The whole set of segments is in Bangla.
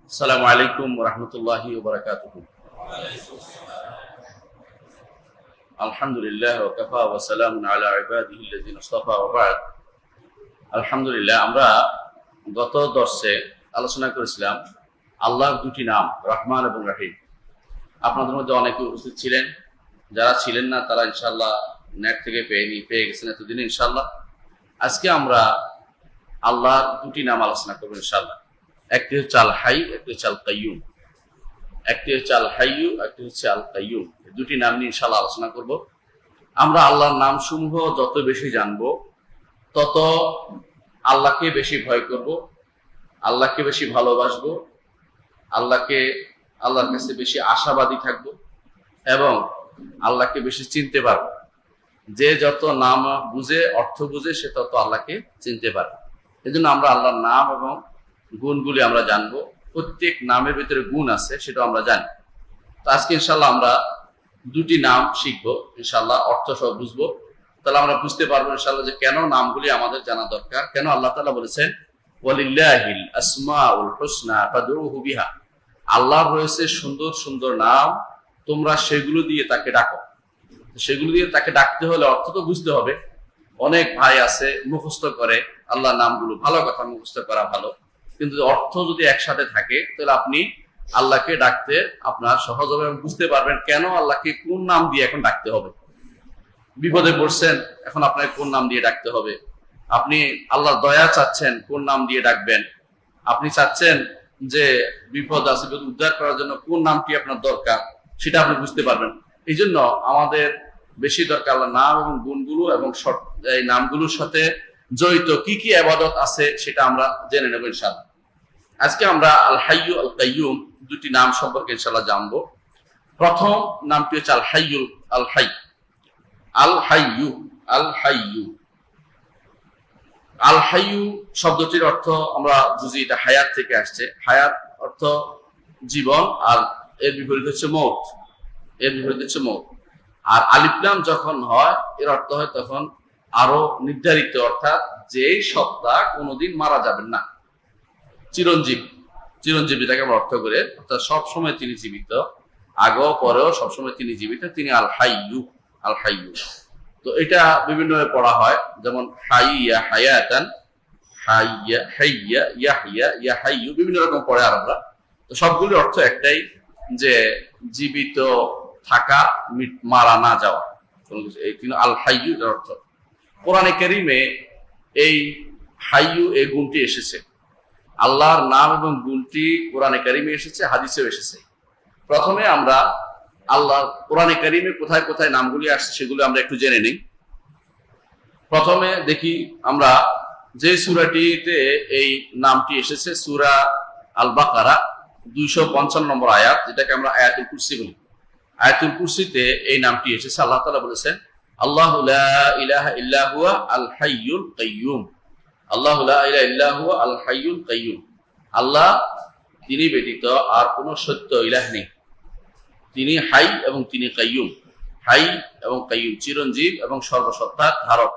আসসালামু আলাইকুম ওয়া রাহমাতুল্লাহি ওয়া বারাকাতুহু। আলহামদুলিল্লাহ ওয়া কাফা ওয়া সালামুন আলা ইবাদিহি আল্লাযিনা ইসতাফা ওয়া বা'দ। আলহামদুলিল্লাহ, আমরা গত দর্শে আলোচনা করেছিলাম আল্লাহর দুটি নাম রহমান এবং রহিম। আপনাদের মধ্যে অনেকে উপস্থিত ছিলেন, যারা ছিলেন না তারা ইনশাআল্লাহ নেট থেকে পেয়ে গেছেন এতদিনে ইনশাআল্লাহ। আজকে আমরা আল্লাহর দুটি নাম আলোচনা করবো ইনশাআল্লাহ। একটি হচ্ছে আল হাই, একটি হচ্ছে আল কাইয়ুম। একটি হচ্ছে আল হাইয়ু, একটি হচ্ছে আল কাইয়ুম। দুটি নাম নিয়ে ইনশাআল্লাহ আলোচনা করব। আমরা আল্লাহর নাম সমূহ যত বেশি জানবো তত আল্লাহকে বেশি ভয় করব, আল্লাহকে বেশি ভালোবাসবো, আল্লাহর কাছে বেশি আশাবাদী থাকবো এবং আল্লাহকে বেশি চিনতে পারবো। যে যত নাম বুঝে, অর্থ বুঝে, সে তত আল্লাহকে চিনতে পারবে। এই জন্য আমরা আল্লাহর নাম এবং গুণগুলি আমরা জানবো। প্রত্যেক নামের ভিতরে গুণ আছে, সেটা আমরা জানি। তো আজকে ইনশাল্লাহ আমরা দুটি নাম শিখবো, ইনশাল্লাহ অর্থ সব বুঝবো। তাহলে আমরা বুঝতে পারবো ইনশাল্লাহ যে কেন নামগুলি আমাদের জানা দরকার, কেন আল্লাহ তাআলা বলেছেন ওয়ালিল্লাহিল আসমাউল হুসনা ফাদউহু বিহা। আল্লাহর রয়েছে সুন্দর সুন্দর নাম, তোমরা সেগুলো দিয়ে তাকে ডাকো। সেগুলো দিয়ে তাকে ডাকতে হলে অর্থ তো বুঝতে হবে। অনেক ভাই আছে মুখস্থ করে আল্লাহর নামগুলো, ভালো কথা, মুখস্থ করা ভালো, কিন্তু অর্থ যদি একসাথে থাকে তাহলে আপনি আল্লাহকে ডাকতে আপনার সহজ হবে এবং বুঝতে পারবেন কেন আল্লাহকে কোন নাম দিয়ে এখন ডাকতে হবে। বিপদে পড়ছেন, এখন আপনাকে কোন নাম দিয়ে ডাকতে হবে। আপনি আল্লাহর দয়া চাচ্ছেন, কোন নাম দিয়ে ডাকবেন। আপনি চাচ্ছেন যে বিপদ আছে, বিপদ উদ্ধার করার জন্য কোন নামটি আপনার দরকার, সেটা আপনি বুঝতে পারবেন। এই জন্য আমাদের বেশি দরকার আল্লাহর নাম এবং গুণগুলো, এবং এই নামগুলোর সাথে জড়িত কি কি ইবাদত আছে সেটা আমরা জেনে নেব ইনশাআল্লাহ। আজকে আমরা আল হাইয়ু আল কাইয়ুম দুটি নাম সম্পর্কে ইনশাআল্লাহ জানবো। প্রথম নামটি হচ্ছে আল হাইয়ু। আল হাই, আল হাইয়ু, আল হাইয়ু। আল হাইয়ু শব্দটির অর্থ আমরা বুঝি এটা হায়াত থেকে আসছে। হায়াত অর্থ জীবন, আর এর বিপরীত হচ্ছে মৌত। এর বিপরীত হচ্ছে মৌত। আর আলিফ লাম যখন হয়, এর অর্থ হয় তখন আরো নির্ধারিত, অর্থাৎ যেই সত্তা কোনোদিন মারা যাবেন না, চিরঞ্জীবী তাকে আমরা অর্থ করে, অর্থাৎ সবসময় তিনি জীবিত, আগেও পরেও সবসময় তিনি জীবিত, তিনি আল হাইয়ু। আল হাইয়ু, তো এটা বিভিন্ন ভাবে পড়া হয়, যেমন হাইয়া, হায়াতান, হাইয়া, হাইয়া, ইয়াহিয়া, ইয়াহাইয়ু, বিভিন্ন রকম পড়ে আরবরা। তো সবগুলির অর্থ একটাই, যে জীবিত থাকা, মারা না যাওয়া, এই কিন্তু আল হাইয়ু এর অর্থ। কোরআনে কারীমে এই হাইয়ু এই গুণটি এসেছে। আল্লাহর নাম এবং গুণটি কোরআনে কারীমে এসেছে, হাদিসেও এসেছে। প্রথমে আমরা আল্লাহ কোরআনে কারীমে কোথায় কোথায় নামগুলি আসছে সেগুলো আমরা একটু জেনে নিই। প্রথমে দেখি আমরা যে সূরাটিতে এই নামটি এসেছে, সূরা আল বাকারা 255 নম্বর আয়াত, যেটাকে আমরা আয়াতুল কুরসি বলি। আয়াতুল কুরসিতে এই নামটি এসেছে। আল্লাহ তাআলা বলেছেন আল্লাহু লা ইলাহা ইল্লা হুয়া আল হাইয়ুল কাইয়্যুম। আল্লাহু লা ইলাহা ইল্লা হুয়া আল হাইয়ুল কাইয়্যুম। আল্লাহ, তিনি ব্যতীত আর কোনো সত্য ইলাহ নেই। তিনি হাই এবং তিনি কাইয়্যুম। হাই এবং কাইয়্যুম, চিরঞ্জীব এবং সর্বসত্তার ধারক।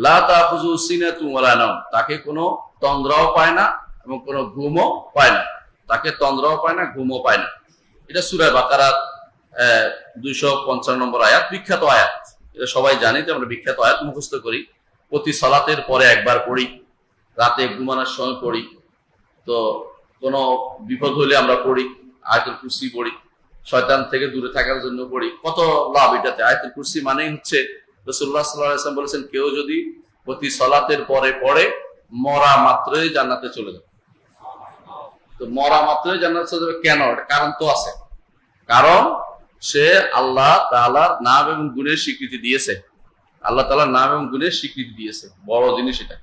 লা তাখুযু সিনাতুন ওয়ালা নাওম, তাকে কোনো তন্দ্রাও পায় না এবং কোনো ঘুমও পায় না। তাকে তন্দ্রাও পায় না, ঘুমও পায় না। এটা সূরা বাকারার 255 নম্বর আয়াত, বিখ্যাত আয়াত। এটা সবাই জানি যে আমরা বিখ্যাত আয়াত মুখস্থ করি, প্রতি সালাতের পরে একবার পড়ি, রাতে ঘুমানোর সময় পড়ি। তো কোনো বিপদ হলে আমরা পড়ি, আয়াতুল কুরসি পড়ি, শয়তান থেকে দূরে থাকার জন্য পড়ি। কত লাভ এটাতে। আয়াতুল কুরসি মানেই হচ্ছে, রাসূলুল্লাহ সাল্লাল্লাহু আলাইহি ওয়াসাল্লাম বলেছেন, কেউ যদি প্রতি সালাতের পরে পড়ে, মরা মাত্রই জান্নাতে চলে যাবে। তো মরা মাত্রই জান্নাতে চলে যাবে কেন? এটা কারণ তো আছে। কারণ সে আল্লাহ তাআলার নাম এবং গুণের স্বীকৃতি দিয়েছে। আল্লাহ তাআলার নাম এবং গুণের স্বীকৃতি দিয়েছে, বড় জিনিস এটা।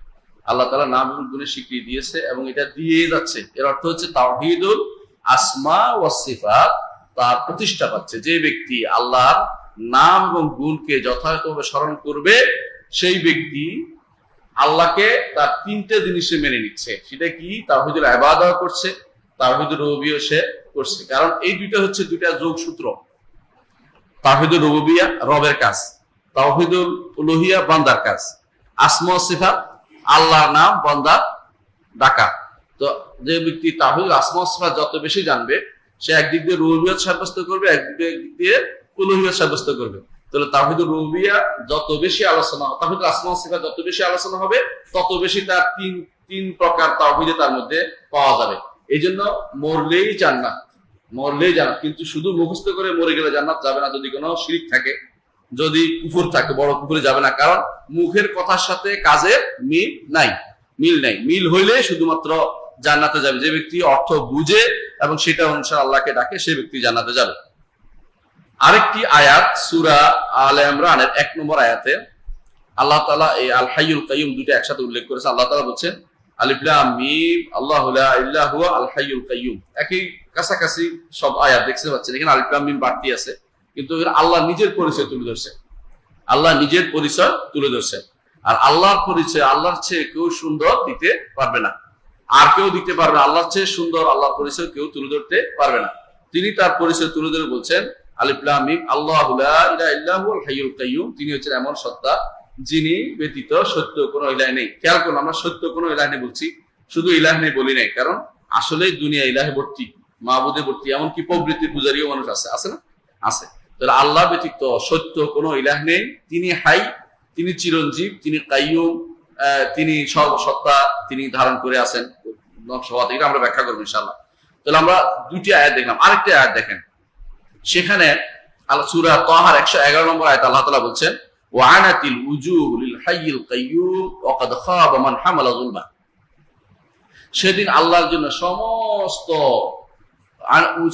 আল্লাহ তাআলার নাম এবং গুণের স্বীকৃতি দিয়েছে এবং এটা দিয়ে যাচ্ছে। এর অর্থ হচ্ছে তাওহীদুল আসমা ওয়াস সিফাত, তার প্রতিষ্ঠা পাচ্ছে। যে ব্যক্তি আল্লাহর নাম এবং গুণকে যথাযথভাবে স্মরণ করবে, সেই ব্যক্তি আল্লাহকে তার তিনটে জিনিসে মেনে নিচ্ছে। সেটা কি? তাওহীদুল ইবাদত করছে, তাওহীদুর রুবুবিয়্যাহ সে করছে। কারণ এই দুইটা হচ্ছে দুইটা যোগসূত্র। তাওহীদুর রুবুবিয়্যাহ রবের কাজ, তাওহীদুল উলুহিয়্যাহ বান্দার কাজ। আসমা ওয়াস সিফাত আল্লাহর নাম বান্দা ডাকা। তো যে ব্যক্তি তাওহীদ আসমা ওয়া সিফাত যত বেশি জানবে, সে একদিক দিয়ে রুবুবিয়ত সাব্যস্ত করবে, একদিক দিয়ে উলুহিয়ত সাব্যস্ত করবে। তাহলে তাওহীদুর রুবুবিয়্যাহ যত বেশি আলোচনা, তাওহীদুল আসমা ওয়া সিফাত যত বেশি আলোচনা হবে, তত বেশি তার তিন প্রকার তাওহীদ তার মধ্যে পাওয়া যাবে। এই জন্য মরলেই জান্নাত, মরলেই জান্নাত। কিন্তু শুধু মুখস্থ করে মরে গেলে জান্নাত যাবে না, যদি কোনো শিরক থাকে, যদি কুফর থাকে, বড় কুফরে যাবে না। কারণ মুখের কথার সাথে কাজের মিল নাই। মিল হইলে শুধুমাত্র জান্নাতে যাবে। যে ব্যক্তি অর্থ বুঝে এবং সেটা অনুসারে আল্লাহকে ডাকে, সে ব্যক্তি জান্নাতে যাবে। আরেকটি আয়াত সূরা আলে ইমরানের 1 নম্বর আয়াতে আল্লাহ তাআলা এই আল হাইয়ুল কাইয়ুম দুটো একসাথে উল্লেখ করেছে। আল্লাহ তাআলা বলছেন আলিফ লাম মিম আল্লাহু লা ইলাহা হুয়া আল হাইয়ুল কাইয়ুম। একই কাছাকাছি সব আয়াত দেখতে পাচ্ছেন, এখানে আলিফ লাম মিম বাড়তি আছে, কিন্তু আল্লাহ নিজের পরিচয় তুলে ধরছে। আল্লাহ নিজের পরিচয় তুলে ধরছে। আর আল্লাহর পরিচয় আল্লাহর চেয়ে কেউ সুন্দর দিতে পারবে না, আর কেউ দিতে পারবে না। আল্লাহর চেয়ে সুন্দর আল্লাহর পরিচয় কেউ তুলে ধরতে পারবে না। তিনি তার পরিচয় তুলে ধরে বলছেন আলিফ লাম মিম আল্লাহু লা ইলাহা ইল্লা হুয়াল হাইয়ুল কাইয়ুম। তিনি হচ্ছেন এমন সত্তা যিনি ব্যতীত সত্য কোনো ইলাহ নেই। খেয়াল করুন, আমরা সত্য কোনো ইলাহ নেই বলছি, শুধু ইলাহ নেই বলি নাই, কারণ আসলেই দুনিয়া ইলাহে ভর্তি, মাবুদে ভর্তি, এমনকি প্রবৃত্তি পূজারীও মানুষ আছে, আছে না? আছে। তাহলে আল্লাহ ব্যতীত সত্য কোনো ইলাহ নেই। তিনি হাই, তিনি চিরঞ্জীব, তিনি কাইয়ুম, তিনি সর্বসত্তা, তিনি ধারণ করে আছেন নকশাওয়াত। এটা আমরা ব্যাখ্যা করবো ইনশাআল্লাহ। তাহলে আমরা দুটি আয়াত দেখলাম। আরেকটি আয়াত দেখেন, সেখানে সূরা তাহার 111 নম্বর আয়াত আল্লাহ তাআলা বলছেন ওয়ানাতিল উজুহু লিল হাইয়িল কাইয়ুম ওয়া কাদ খাবা মান হামালা যুলমা। সেদিন আল্লাহর জন্য সমস্ত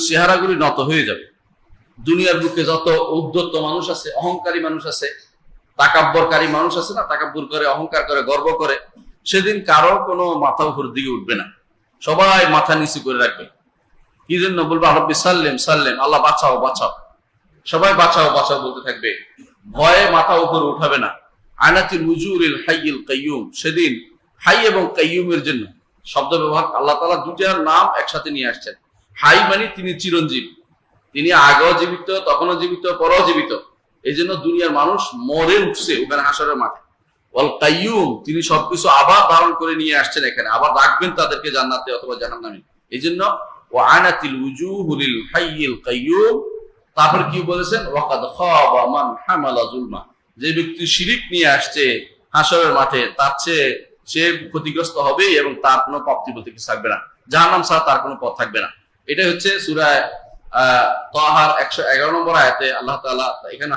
চেহারাগুলি নত হয়ে যাবে। দুনিয়ার বুকে যত উদ্ধত মানুষ আছে, অহংকারী মানুষ আছে, তাকাব্বরকারী মানুষ আছে না, তাকাব্বুর করে, অহংকার করে, গর্ব করে, সেদিন কারো কোনো মাথা উপর দিকে উঠবে না, সবাই মাথা নিচু করে রাখবে। কি জন্য? বলবো রব্বি সাল্লিম সাল্লিম, আল্লাহ বাঁচাও বাঁচাও, সবাই বাঁচাও বাঁচাও বলতে থাকবে, ভয়ে মাথা উপরে উঠাবে না। আনাতিল উজুরিল হাইয়িল কাইয়ুম। সেদিন হাই এবং কাইয়ুমের জন্য শব্দ ব্যবহার আল্লাহ তাআলা দুটার নাম একসাথে নিয়ে আসছেন। হাই মানে তিনি চিরঞ্জীব, তিনি আগেও জীবিত, তখনও জীবিত, পরেও জীবিত। এই জন্য দুনিয়ার মানুষ মরে উঠছে ওখানে হাসরের মাঠে। ওয়াল কাইয়ুম, তিনি সবকিছু আবার ধারণ করে নিয়ে আসছেন এখানে, আবার রাখবেন তাদেরকে জান্নাতে অথবা জাহান্নামে। এই জন্য ওয়ানাতিল উজুহু লিল হাইয়িল কাইয়ুম। তারপর কি বলেছেন? ওয়াকাদ খাবা মান হামালা যুলমা। যে ব্যক্তি শিরিক নিয়ে আসছে হাসরের মাঠে, তার চেয়ে সে ক্ষতিগ্রস্ত হবে এবং তার কোনো প্রাপ্তি বলতে কিছু থাকবে না, জাহান্নাম ছাড়া তার কোনো পথ থাকবে না। এটা হচ্ছে সূরা তাহার 111 নম্বর আয়াতে আল্লাহ তাআলা এখানে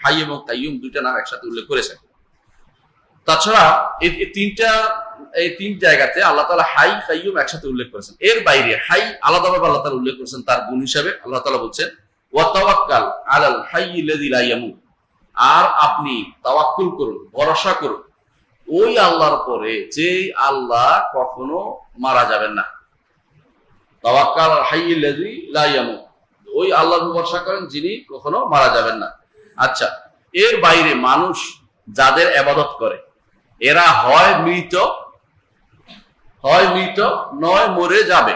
হাই এবং কাইয়ুম দুইটা নাম একসাথে উল্লেখ করেছেন। তাছাড়া এই তিন জায়গাতে আল্লাহ তাআলা হাই কাইয়ুম একসাথে উল্লেখ করেছেন। এর বাইরে হাই আলাদাভাবে আল্লাহ তাআলা উল্লেখ করেছেন তার গুণ হিসাবে। আল্লাহ তাআলা বলছেন ওয়া তাওয়াক্কাল আলাল হাইয়্যিল্লাযী লা ইয়ামুত। আর আপনি তাওয়াক্কুল করুন, ভরসা করুন ওই আল্লাহর পরে যে আল্লাহ কখনো মারা যাবেন না। তাওয়াক্কাল আলাল হাইয়্যিল্লাযী লা ইয়ামুত, ওই আল্লাহর ভরসা করেন যিনি কখনো মারা যাবেন না। আচ্ছা, এর বাইরে মানুষ যাদের ইবাদত করে এরা হয় মৃত নয় মরে যাবে,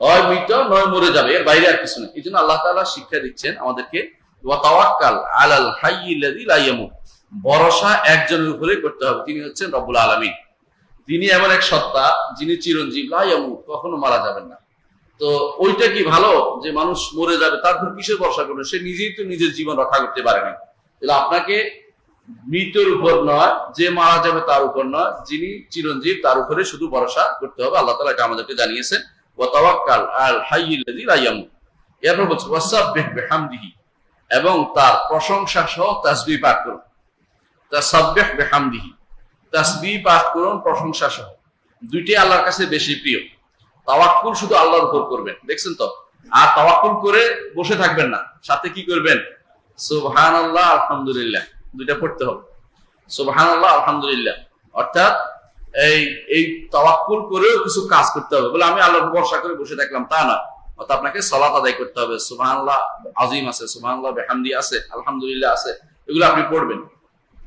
হয় মৃত নয় মরে যাবে, এর বাইরে আর কিছু নেই। এই জন্য আল্লাহ তাআলা শিক্ষা দিচ্ছেন আমাদেরকে ওয়া তাওয়াক্কাল আলাল হাইয়্যিল্লাযী লা ইয়ামুত। ভরসা একজনের উপরে করতে হবে, তিনি হচ্ছেন রব্বুল আলামিন। তিনি এমন এক সত্তা যিনি চিরঞ্জীব, লা ইয়ামুত, কখনো মারা যাবেন না। তো ওইটা কি ভালো যে মানুষ মরে যাবে, তারপর কিসের ভরসা করবে? সে নিজেই তো নিজের জীবন রক্ষা করতে পারে না। তাহলে আপনাকে মৃতের উপর নয়, যে মারা যাবে তার উপর নয়, যিনি চিরঞ্জীব তার উপরে শুধু ভরসা করতে হবে। আল্লাহ তাআলা এটা আমাদেরকে জানিয়েছেন ওয়া তাওয়াক্কাল আল হাইয়্যিল্লাযী লা ইয়ামুত। এরপর বলছে ওয়াসাব্বিহ বিহামদিহি, এবং তার প্রশংসা সহ তাসবিহ পাঠ করুন। তাসাব্বিহ বিহামদিহি, তাসবিহ পাঠ করুন প্রশংসা সহ। দুইটাই আল্লাহর কাছে বেশি প্রিয়। তাওয়াক্কুল শুধু আল্লাহর উপর করবেন, দেখছেন তো? আর তাওয়াক্কুল করে বসে থাকবেন না, সাথে কি করবেন? সুবহানাল্লাহ আলহামদুলিল্লাহ, দুইটা পড়তে হবে। সুবহানাল্লাহ আলহামদুলিল্লাহ, অর্থাৎ এই তাওয়াক্কুল করেও কিছু কাজ করতে হবে। বলে আমি আল্লাহর ভরসা করে বসে থাকলাম তা না, অর্থাৎ আপনাকে সালাত আদায় করতে হবে। সুবহানাল্লাহ আযীম আছে, সুবহানাল্লাহ বিহামদি আছে, আলহামদুলিল্লাহ আছে, এগুলো আপনি পড়বেন।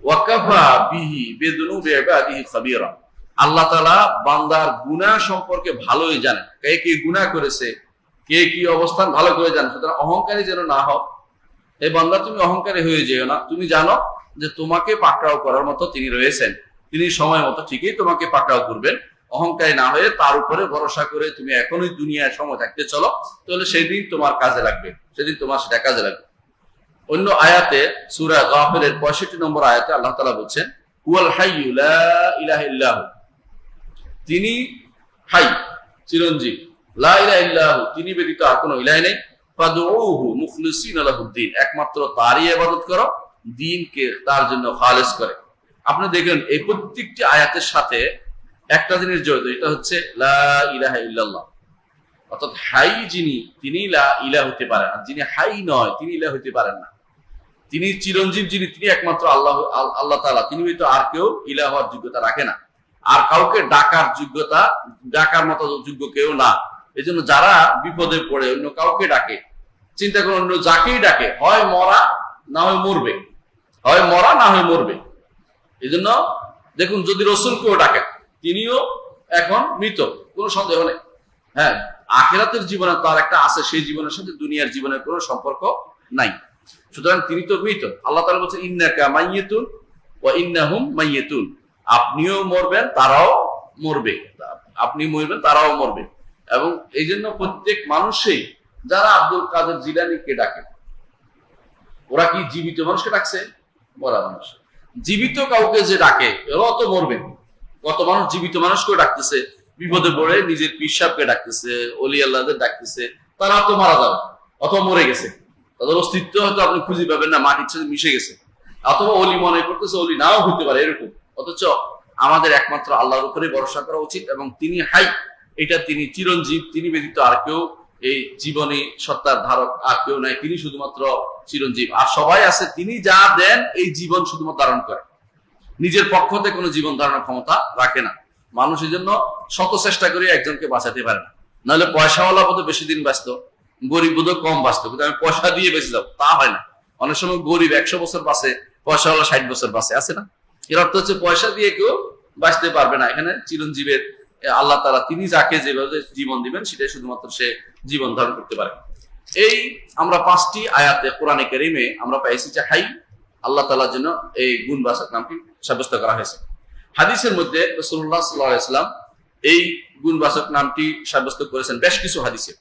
ওয়া কাফা বিহি বিযুনুবি ইবাদিহি খাবীরা। আল্লাহ তাআলা বান্দার গুনাহ সম্পর্কে ভালোই জানেন, কে কি গুনাহ করেছে, কে কি অবস্থান ভালো করে জানেন। সুতরাং অহংকারী যেন না হও। এই বান্দা তুমি অহংকারী হয়ে যেও না। তুমি জানো যে তোমাকে পাকড়াও করার মতো তিনি রয়েছেন, তিনি সময় মতো ঠিকই তোমাকে পাকড়াও করবেন। অহংকারী না হয়ে তার উপরে ভরসা করে তুমি এখনই দুনিয়ায় সময় থাকতে চলো, তাহলে সেদিন তোমার কাজে লাগবে, সেদিন তোমার সেটা কাজে লাগবে। অন্য আয়াতে সূরা গাফিরের 65 নম্বর আয়াতে আল্লাহ তাআলা বলছেন হুয়াল হাইয়্যু লা ইলাহা ইল্লাহু, তিনি হাই চিরঞ্জীব, লা ইলাহা ইল্লাহু তিনি ব্যতীত আর কোনো ইলাহ নেই, ফাদউহু মুখলিসিনা লাহুদ্দিন একমাত্র তারই ইবাদত করো, দ্বীনকে তার জন্য খালেস করে। আপনি দেখেন এই প্রত্যেকটি আয়াতের সাথে একটা জিনিস জড়িত, এটা হচ্ছে লা ইলাহা ইল্লাল্লাহ, অর্থাৎ হাই যিনি তিনি লা ইলাহ হতে পারেন, আর যিনি হাই নয় তিনি ইলাহ হতে পারেন না। তিনি চিরঞ্জীব যিনি তিনি একমাত্র আল্লাহ তাআলা, তিনি হয়তো আর কেউ ইলাহ হওয়ার যোগ্যতা রাখে না, আর কাউকে ডাকার মতো যোগ্য কেউ না। এই জন্য যারা বিপদে পড়ে অন্য কাউকে ডাকে, চিন্তা করে অন্য যাকেই ডাকে হয় মরা না হয় মরবে, হয় মরা না হয় মরবে। এই জন্য দেখুন যদি রসুলকেও ডাকেন তিনিও এখন মৃত, কোনো সন্দেহ নেই। হ্যাঁ, আখিরাতের জীবনে তার একটা আছে, সেই জীবনের সাথে দুনিয়ার জীবনের কোনো সম্পর্ক নাই, সুতরাং তিনি তো মৃত। আল্লাহ তাআলা বলছেন ইন্নাকা মাইয়িতুন ওয়া ইন্নাহুম মাইয়িতুন, আপনিও মরবেন তারাও মরবে, আপনি মরবেন তারাও মরবে। এবং এই জন্য প্রত্যেক মানুষই যারা আব্দুল কাদের জিলানীকে ডাকে, ওরা কি জীবিত মানুষকে ডাকছে? মরা মানুষ। জীবিত কাউকে যে ডাকে এরাও তো মরবে। কত মানুষ জীবিত মানুষকেও ডাকতেছে, বিপদে পড়ে নিজের পীর সাহেবকে ডাকতেছে, ওলি আল্লাহদের ডাকতেছে, তারা তো মারা যাবে অথবা মরে গেছে, তাদের অস্তিত্ব হয়তো আপনি খুঁজে পাবেন না, মাটির সাথে মিশে গেছে, অথবা ওলি মনে করতেছে, ওলি নাও হতে পারে এরকম। অথচ আমাদের একমাত্র আল্লাহর উপরে ভরসা করা উচিত, এবং তিনি হাই, এটা তিনি চিরঞ্জীব, তিনি ব্যতীত আর কেউ এই জীবনী সত্তার ধারক আর কেউ নাই, তিনি শুধুমাত্র চিরঞ্জীব। আর সবাই আছে, তিনি যা দেন এই জীবন শুধুমাত্র ধারণ করে, নিজের পক্ষ থেকে কোনো জীবন ধারণের ক্ষমতা রাখে না। মানুষ এই জন্য শত চেষ্টা করে একজনকে বাঁচাতে পারে না, নাহলে পয়সাওয়ালা বোধ বেশি দিন বাঁচত, গরিব বোধ কম বাঁচত, কিন্তু আমি পয়সা দিয়ে বেঁচে যাবো তা হয় না। অনেক সময় গরিব 100 বছর বাঁচে, পয়সাওয়ালা 60 বছর বাঁচে, আছে না? এর অর্থ হচ্ছে পয়সা দিয়ে কেউ বাঁচতে পারবে না। এখানে চিরঞ্জীবের আল্লাহ তাআলা তিনি যাকে যেভাবে জীবন দিবেন সেটাই শুধুমাত্র সে জীবন ধারণ করতে পারে। এই আমরা 5টি আয়াতে কোরআনে কারীমে আমরা পাইছি যে হাই আল্লাহ তাআলার জন্য এই গুণবাচক নামটি সাব্যস্ত করা হয়েছে। হাদিসের মধ্যে রাসূলুল্লাহ সাল্লাল্লাহু আলাইহি ওয়াসাল্লাম এই গুণবাচক নামটি সাব্যস্ত করেছেন বেশ কিছু হাদিসে।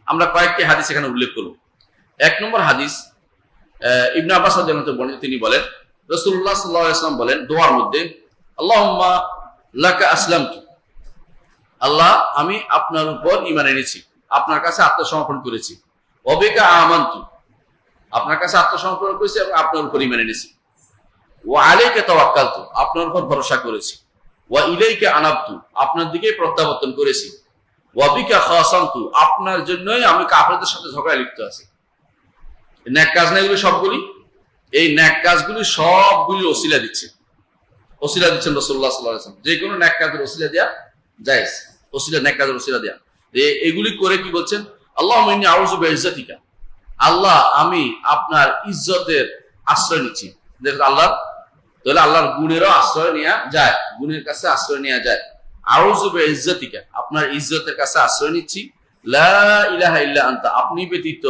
আমরা কয়েকটি হাদিস এখানে উল্লেখ করব। 1 নম্বর হাদিস ইবনে আব্বাস রাদিয়াল্লাহু আনহু বর্ণিত, তিনি বলেন রাসূলুল্লাহ সাল্লাল্লাহু আলাইহি ওয়াসাল্লাম বলেন দোয়ার মধ্যে আল্লাহুম্মা লাকা আসলামতু, আল্লাহ আমি আপনার উপর ঈমান এনেছি, আপনার কাছে আত্মসমর্পণ করেছি, ওয়া বিকা আমানতু, আপনার কাছে আত্মসমর্পণ করেছি এবং আপনার উপর ঈমান এনেছি, ওয়া আলাইকা তাওয়াক্কালতু, আপনার উপর ভরসা করেছি, ওয়া ইলাইকা আনাবতু, আপনার দিকেই প্রত্যাবর্তন করেছি, ওয়া বিকা খাসামতু, আপনার জন্যই আমি কাফেরদের সাথে ঝগড়ায় লিপ্ত আছি। নেক কাজ না এগুলো সবগুলি, এই নেক কাজগুলি সবগুলি ওসিলা দিচ্ছেন রাসূলুল্লাহ সাল্লাল্লাহু আলাইহি ওয়াসাল্লাম। যে কোনো নেক কাজের ওসিলা দেয়া জায়েজ, ওসিলা নেক কাজের ওসিলা দেয়া। এগুলি করে কি বলছেন আল্লাহুম্মা ইন্নী আউযু বিইজ্জাতিকা, আল্লাহ আমি আপনার ইজ্জতের আশ্রয় নিচ্ছি। দেখুন আল্লাহ, তাহলে আল্লাহর গুণেরও আশ্রয় নেওয়া যায়, গুণের কাছে আশ্রয় নেওয়া যায়। আউযু বিইজ্জাতিকা, আপনার ইজ্জতের কাছে আশ্রয় নিচ্ছি, লা ইলাহা ইল্লা আনতা, আপনি ব্যতীত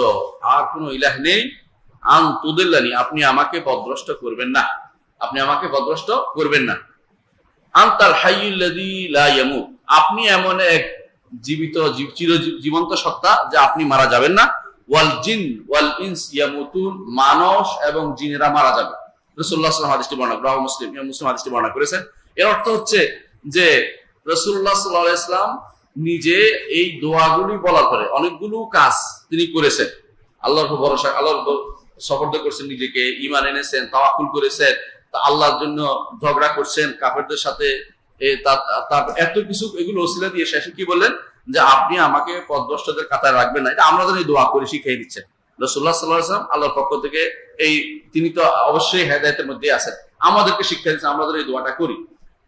আর কোনো ইলাহ নেই, আন তুদিল্লানি, আপনি আমাকে পথভ্রষ্ট করবেন না, আপনি আমাকে পথভ্রষ্ট করবেন না, আনতাল হাইয়ুল্লাযী লা ইয়ামুত, আপনি এমন এক জীবিত জীবন্ত সত্তা যে আপনি মারা যাবেন না, ওয়াল জিন ওয়াল ইনস ইয়ামুতুন, মানুষ এবং জিনেরা মারা যাবে। রাসূলুল্লাহ সাল্লাল্লাহু আলাইহি ওয়াসাল্লাম হাদিসটি বর্ণনা, মুসলিম হাদিসটি বর্ণনা করেছেন। এর অর্থ হচ্ছে যে রাসূলুল্লাহ সাল্লাল্লাহু আলাইহি ওয়াসাল্লাম নিজে এই দোয়াগুলি বলার পরে অনেকগুলো কাজ তিনি করেছেন, আল্লাহর উপর ভরসা, আল্লাহর উপর সফর্দ করছেন, নিজেকে ঈমান এনেছেন, তাওয়াক্কুল করেছেন, আল্লাহর জন্য ঝগড়া করছেন কাফেরদের সাথে, তার এত কিছু এগুলো ওসিলা দিয়ে শেষে কি বললেন যে আপনি আমাকে পথভ্রষ্টদের কাতারে রাখবেন না। এটা আমরা যেন এই দোয়া করে শিখিয়ে দিচ্ছেন রাসূলুল্লাহ সাল্লাল্লাহু আলাইহি ওয়াসাল্লাম আল্লাহর পক্ষ থেকে, এই তিনি তো অবশ্যই হেদায়েতের মধ্যে আছেন, আমাদেরকে শিক্ষা দিচ্ছেন আমরা যেন এই দোয়াটা করি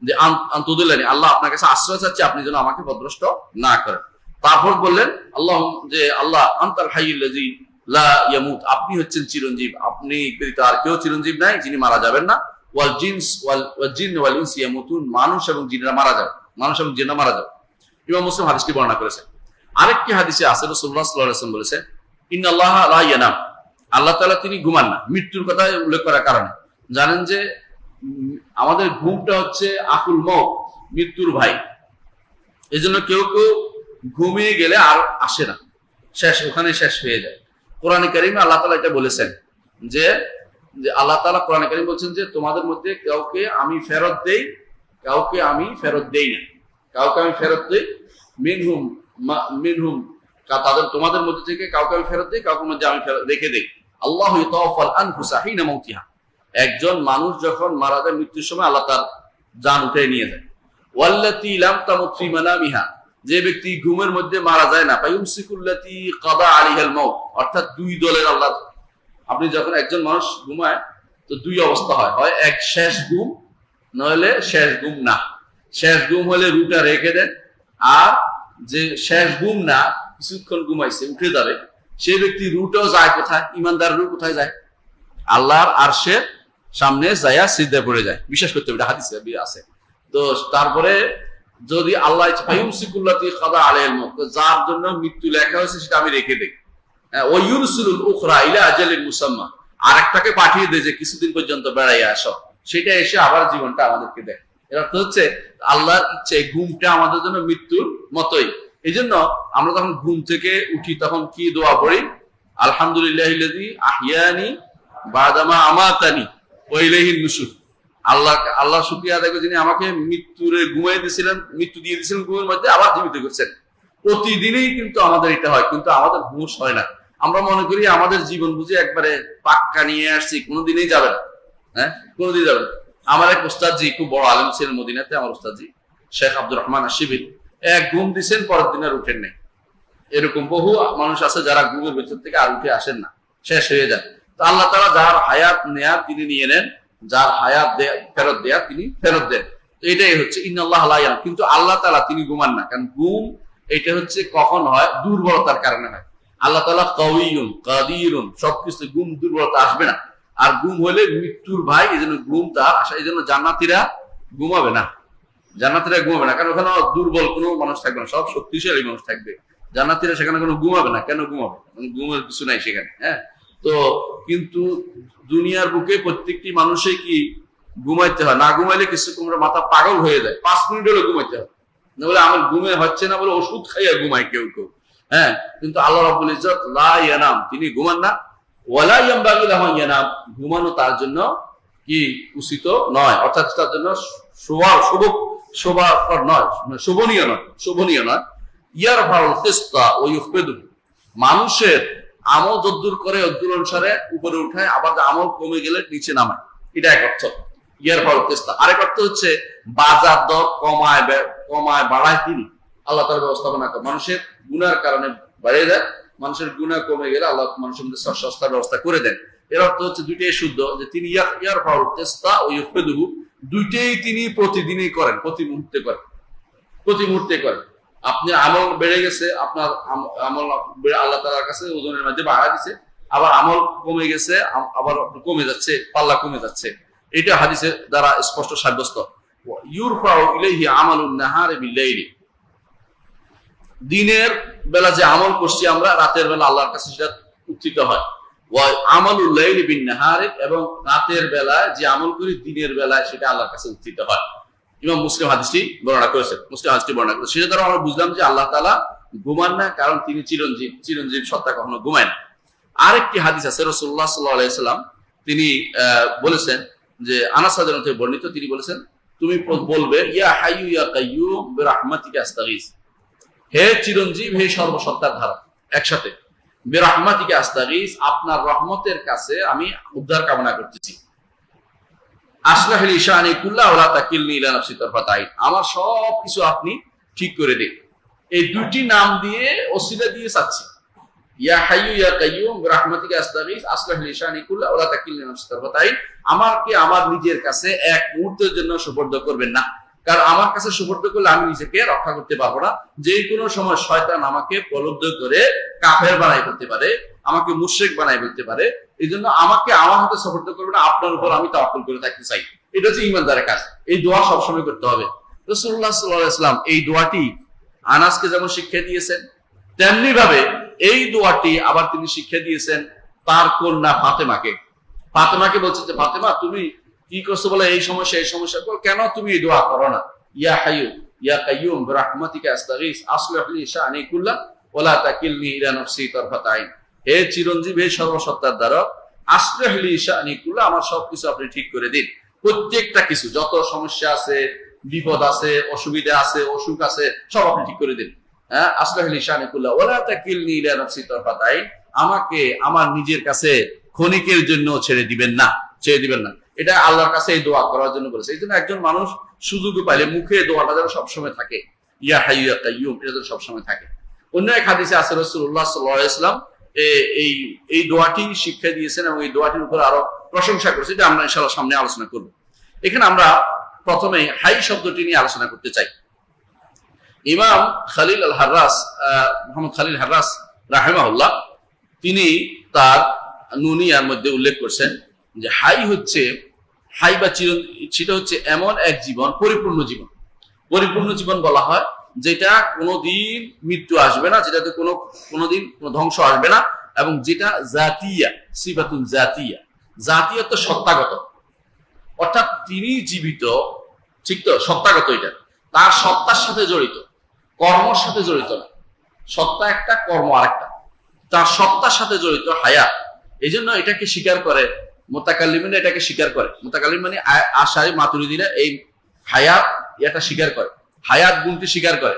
যে আনতুদিল্লানি, আল্লাহ আপনার কাছে আশ্রয় চাচ্ছি আপনি যেন আমাকে পথভ্রষ্ট না করেন। তারপর বললেন আল্লাহ, যে আল্লাহ আনতাল হাইয়ুল্লাযী লা ইয়ামুত, আপনি হচ্ছেন চিরঞ্জীব, আপনি ব্যতীত আর কেউ চিরঞ্জীব নাই, যিনি মারা যাবেন না, ওয়াল জিন ওয়াল ইনস ইয়ামুতুন, মানুষ এবং জিনেরা মারা যাবে, মানুষ এবং জিনেরা মারা যাবে। ইমাম মুসলিম হাদিসটি বর্ণনা করেছেন। আরেকটি হাদিসে আছে রাসূলুল্লাহ সাল্লাল্লাহু আলাইহি ওয়াসাল্লাম বলেছেন ইন্নাল্লাহা লা ইয়ানাম, আল্লাহ তাআলা তিনি ঘুমান না। মৃত্যুর কথা উল্লেখ করার কারণে জানেন যে আমাদের ঘুমটা হচ্ছে আকুল মউত, মৃত্যুর ভাই। এই জন্য কেউ কেউ ঘুমিয়ে গেলে আর আসে না, শেষ, ওখানে শেষ হয়ে যায়। কোরআনে কারিমে আল্লাহ তাআলা এটা বলেছেন যে আল্লাহ তাআলা কোরআনে কারিমে বলছেন যে তোমাদের মধ্যে কাউকে আমি ফেরত দেই, কাউকে আমি ফেরত দেই না, কাউকে আমি ফেরত দেই, মিনহুম মিনহুম, তাদের তোমাদের মধ্যে থেকে কাউকে আমি ফেরত দেই, কাউকে মধ্যে আমি রেখে দেই। আল্লাহু ইয়াতাওয়াফাল আনফুসা হিনা মাউতিহা, একজন মানুষ যখন মারা যায় মৃত্যুর সময় আল্লাহ তার জান উঠে নিয়ে যায়। ওয়াল্লাতী লাম তামুত ফি মানামিহা, যে ব্যক্তি ঘুমের মধ্যে মারা যায় না, ফায়ুমসিকুল্লাতী কাদা আলাইহাল মাউত, অর্থাৎ দুই দলের আল্লাহ, আপনি যখন একজন মানুষ ঘুমায় তো দুই অবস্থা হয়, হয় এক শেষ ঘুম, নইলে শেষ ঘুম না। শেষ ঘুম হলে রুটা রেখে দেন, আর যে শেষ ঘুম না, কিছুক্ষণ ঘুমাইছে উঠে যাবে, সেই ব্যক্তি রুটাও যায় কোথায়? ইমানদার রু কোথায় যায়? আল্লাহর আরশের সামনে যায়া সিজদায় পড়ে যায়, বিশ্বাস করতে হবে, এটা হাদিসে আছে। তো তারপরে যদি আল্লাহ ফায়ুমসিকুল্লাতী কাদা আলাইহিল মাউত, যার জন্য মৃত্যু লেখা হয়েছে সেটা আমি রেখে দেই, ওয়া ইউরসিলুল উখরা ইলা আজালিন মুসাম্মা, আরেকটাকে পাঠিয়ে দেয় যে কিছুদিন পর্যন্ত বেড়াইয়া আসো, সেটা এসে আবার জীবনটা আমাদেরকে দেয়। এর অর্থ হচ্ছে আল্লাহর ইচ্ছে, ঘুমটা আমাদের জন্য মৃত্যুর মতোই। এই জন্য আমরা যখন ঘুম থেকে উঠি তখন কি দোয়া পড়ি? আলহামদুলিল্লাহিল্লাযী আহিয়ানি বাদামা আমাতানি ওয়া ইলাইহিন নুশুর। আল্লাহ শুকরিয়া আদায় করে যিনি আমাকে ঘুমাই দিয়েছিলেন, মৃত্যু দিয়ে দিয়েছিলেন ঘুমের মধ্যে, আবার জীবিত করছেন। প্রতিদিনই কিন্তু আমাদের এটা হয়, কিন্তু আমাদের হুঁশ হয় না। আমরা মনে করি আমাদের জীবন বুঝে একবারে পাক্কা নিয়ে আসছি, কোনোদিনই যাবে না, হ্যাঁ, কোনোদিন যাবে না। আমার এক উস্তাদজি, খুব বড় আলেম ছিলেন মদিনাতে, আমার উস্তাদজি শেখ আব্দুর রহমান আশিবির, এক ঘুম দিচ্ছেন, পরের দিন আর উঠেন নাই। এরকম বহু মানুষ আছে যারা ঘুমের ভেতর থেকে আর উঠে আসেন না, শেষ হয়ে যায়। তো আল্লাহ তাআলা যার হায়াত নেয়ার তিনি নিয়ে নেন, যার হায়াত ফেরত দেয়া তিনি ফেরত দেন। তো এটাই হচ্ছে ইন্নাল্লাহ লা ইয়ানাম, কিন্তু আল্লাহ তাআলা তিনি ঘুমান না। কারণ ঘুম এটা হচ্ছে কখন হয়? দুর্বলতার কারণে হয়। আল্লাহ তাআলা কাউইয়ুন কাদিরুন, সবকিছু ঘুম দুর্বলতা আসবে না। আর ঘুম হলে মৃত্যুর ভাই, এই জন্য ঘুম তার আসা, এই জন্য জান্নাতীরা ঘুমাবে না, জান্নাতীরা ঘুমাবে না, কারণ ওখানে দুর্বল কোনো মানুষ থাকবে না, সব শক্তিশালী মানুষ থাকবে। জান্নাতীরা সেখানে কোনো ঘুমাবে না। কেন ঘুমাবে? ঘুমের কিছু নাই সেখানে, হ্যাঁ। তো কিন্তু দুনিয়ার বুকে প্রত্যেকটি মানুষে কি ঘুমাইতে হয়? না ঘুমাইলে কিছু মাথা পাগল হয়ে যায়, 5 মিনিট হলে ঘুমাইতে হয়, না বলে আমার ঘুমে হচ্ছে না বলে ওষুধ খাইয়া ঘুমায় কেউ কেউ, হ্যাঁ। কিন্তু আল্লাহ রাব্বুল ইজ্জত লা ইয়ানাম, তিনি ঘুমান না। ওয়ালা ইয়ানবাগি লাহু ইয়ানাম, ঘুমানো তার জন্য কি উচিত নয়, অর্থাৎ তার জন্য শোভকর নয়, শোভনীয় নয়, শোভনীয় নয়। ইয়ারফাউল কিসতা ওয়া ইউফিদু, মানুষের আমল যদ্দুর করে অদ্দুর অনুসারে উপরে উঠায়, আবার আমল কমে গেলে নিচে নামায়, এটা এক অর্থ ইয়ারফাউল কিসতা। আরেক অর্থ হচ্ছে বাজার দর কমায় বাড়ায় তিনি, আল্লাহ তাআলা ব্যবস্থাপনা করে। মানুষের গুনার কারণে বেড়ে যায়, মানুষের গুনাহ কমে গেলে আল্লাহ মানুষের মধ্যে সস্তার ব্যবস্থা করে দেন। এর অর্থ হচ্ছে দুইটাই শুদ্ধ, যে তিনি ইয়ারফাউল কিসতা ওয়া ইউফিদু, দুইটাই তিনি প্রতিদিনই করেন, প্রতি মুহূর্তে করেন, প্রতি মুহূর্তে করেন। আপনি আমল বেড়ে গেছে, আপনার আমল আল্লাহ তাআলার কাছে ওজনের মধ্যে বাড়া দিছে, আবার আমল কমে গেছে, আবার কমে যাচ্ছে, পাল্লা কমে যাচ্ছে। এটা হাদিসের দ্বারা স্পষ্ট সাব্যস্ত। ইউরফাউ ইলাইহি আমালুন নাহারি বিল-লাইলি, দিনের বেলা যে আমল করছি আমরা, রাতের বেলা আল্লাহর কাছে সেটা উত্থিত হয়। ওয়া আমালুল লাইলি বিন-নাহারি, এবং রাতের বেলায় যে আমল করি দিনের বেলায় সেটা আল্লাহর কাছে উত্থিত হয়। ইমাম মুসলিম হাদিসটি বর্ণনা করেছেন, মুসলিম হাদিসটি বর্ণনা করেছেন। সেটা দ্বারা আমরা বুঝলাম যে আল্লাহ তাআলা ঘুমান না, কারণ তিনি চিরঞ্জীব সত্তা, কখনো ঘুমায় না। আরেকটি হাদিস আছে, রাসূলুল্লাহ সাল্লাল্লাহু আলাইহি সাল্লাম তিনি বলেছেন যে আনাস রাদিয়াল্লাহু আনহু বর্ণিত, তিনি বলেছেন তুমি বলবে ইয়া হাইয়ু ইয়া কাইয়্যুম বিরাহমাতিকা আস্তাগীস, হে চিরঞ্জীব, হে সর্বসত্তার ধারা, একসাথে বিরাহমাতিকা আস্তাগীস, আপনার রহমতের কাছে আমি উদ্ধার কামনা করতেছি। আসলাহ লি শানি কুল্লাহু ওয়া লা তাকিলনি ইলা নাফসি তারফাত আইন, আমার সব কিছু আপনি ঠিক করে দিন। এই দুটি নাম দিয়ে ওসিলা দিয়ে চাচ্ছি, ইয়া হাইয়ু ইয়া কাইয়্যুম বিরাহমাতিকা আস্তাগীস, আসলাহ লি শানি কুল্লাহু ওয়া লা তাকিলনি ইলা নাফসি তারফাত আইন, আমাকে আমার নিজের কাছে এক মুহূর্তের জন্য সুপর্দ করবেন না, কারণ আমার কাছে সুপর্দ করলে আমি নিজেকে রক্ষা করতে পারবো না। যে কোনো সময় শয়তান আমাকে প্রলুব্ধ করে কাফের বানাই ফেলতে পারে, আমাকে মুশরিক বানাই ফেলতে পারে। এই জন্য আমাকে আমার হাতে সুপর্দ করবে না, আপনার উপর আমি তাওয়াক্কুল করে থাকতে চাই। এটা হচ্ছে ঈমানদারের কাজ। এই দোয়া সবসময় করতে হবে। রাসূলুল্লাহ সাল্লাল্লাহু আলাইহি ওয়াসাল্লাম এই দোয়াটি আনাসকে যেমন শিক্ষা দিয়েছেন, তেমনি ভাবে এই দোয়াটি আবার তিনি শিক্ষা দিয়েছেন তার কন্যা ফাতেমাকে। ফাতেমাকে বলছে যে ফাতেমা, তুমি কি করছো বলে এই সমস্যা, এই সমস্যা, কেন তুমি এই দোয়া করো না? ইয়া হাইয়ু ইয়া কাইয়ুম বিরাহমাতিকা আস্তাগীস আসলিহ লি শা'নি কুল্লা ওয়া লা তাকিলনি ইলা নাফসি তারফাত আইন। হে চিরঞ্জীব, হে সর্বসত্তার দ্বারা, আসলিহ লি শা'নি কুল্লা, আমার সবকিছু আপনি ঠিক করে দিন। প্রত্যেকটা কিছু, যত সমস্যা আছে, বিপদ আছে, অসুবিধা আছে, অসুখ আছে, সব আপনি ঠিক করে দিন। হ্যাঁ, আসলিহ লি শা'নি কুল্লা ওয়া লা তাকিলনি ইলা নাফসি তারফাত আইন, আমাকে আমার নিজের কাছে ক্ষণিকের জন্য ছেড়ে দিবেন না। এটা আল্লাহর কাছে এই দোয়া করার জন্য বলেছে। এই জন্য একজন মানুষ সুযোগ পাইলে মুখে দোয়াটা যেন সবসময় থাকে, ইয়া হাইয়্যু ইয়া কাইয়্যুম, এটা যেন সবসময় থাকে। অন্য এক হাদিসে আছে রাসূলুল্লাহ সাল্লাল্লাহু আলাইহি ওয়াসাল্লাম এই দোয়াটি শিক্ষা দিয়েছেন এবং এই দোয়াটির উপর আরো প্রশংসা করেছেন। এটা আমরা ইনশাআল্লাহ সামনে আলোচনা করব। এখানে আমরা প্রথমে হাই শব্দটি নিয়ে আলোচনা করতে চাই। ইমাম খালিল আল হাররাস, মুহাম্মদ খালিল হাররাস রাহিমাহুল্লাহ, তিনি তার নুনিয়ার মধ্যে উল্লেখ করছেন যে হাই বা সেটা হচ্ছে এমন এক জীবন, পরিপূর্ণ জীবন বলা হয় যেটা কোনোদিন মৃত্যু আসবে না, যেটাতে কোনোদিন কোনো ধ্বংস আসবে না, এবং যেটা জাতিয়া, সিফাতুন জাতিয়া, জাতীয়ত সত্তাগত, অর্থাৎ তিনি জীবিত, ঠিক তো, সত্তাগত, এটা তার সত্তার সাথে জড়িত, কর্মর সাথে জড়িত না। সত্তা একটা, কর্ম আরেকটা, তার সত্তার সাথে জড়িত হায়াত। এই জন্য এটাকে স্বীকার করে মুতাকাল্লিমিনরা, এটাকে স্বীকার করে মুতাকাল্লিম মানে আশারি মাতুরিদিরা এই হায়াত এটা স্বীকার করে, হায়াত গুণটি স্বীকার করে।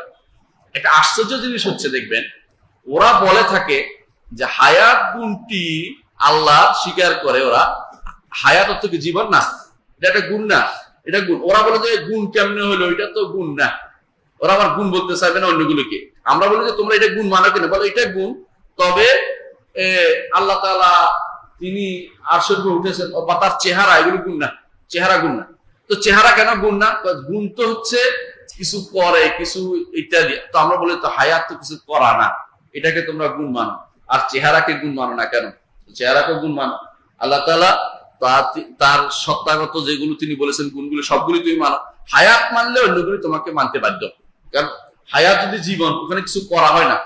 একটা আশ্চর্য জিনিস হচ্ছে, দেখবেন ওরা বলে থাকে যে হায়াত গুণটি আল্লাহ স্বীকার করে, ওরা হায়াত অর্থ কি জীবন না, এটা একটা গুণ না, এটা গুণ। ওরা বলে যে গুণ কেমনে হলো, এটা তো গুণ না। ওরা আবার গুণ বলতে চাইবে না অন্যগুলোকে। আমরা বলি যে তোমরা এটা গুণ মানো কিনা, বলে এটা গুণ, তবে আল্লাহ তাআলা তিনি আরশের উপরে উঠেছেন বা তার চেহারা, এগুলো গুণ না, চেহারা গুণ না। তো চেহারা কেন গুণ না? গুণ তো হচ্ছে কিছু করে, কিছু ইত্যাদি। তো আমরা বলি তো হায়াত তো কিছু করা না, এটাকে তোমরা গুণ মানো, আর চেহারাকে গুণ মানো না কেন? চেহারাকে গুণ মানো। আল্লাহ তাআলা তার সত্তাগত যেগুলো তিনি বলেছেন গুণগুলো সবগুলি তুমি মানো। হায়াত মানলে অন্যগুলি তোমাকে মানতে বাধ্য, কারণ হায়াত যদি জীবন, ওখানে কিছু করা হয় না,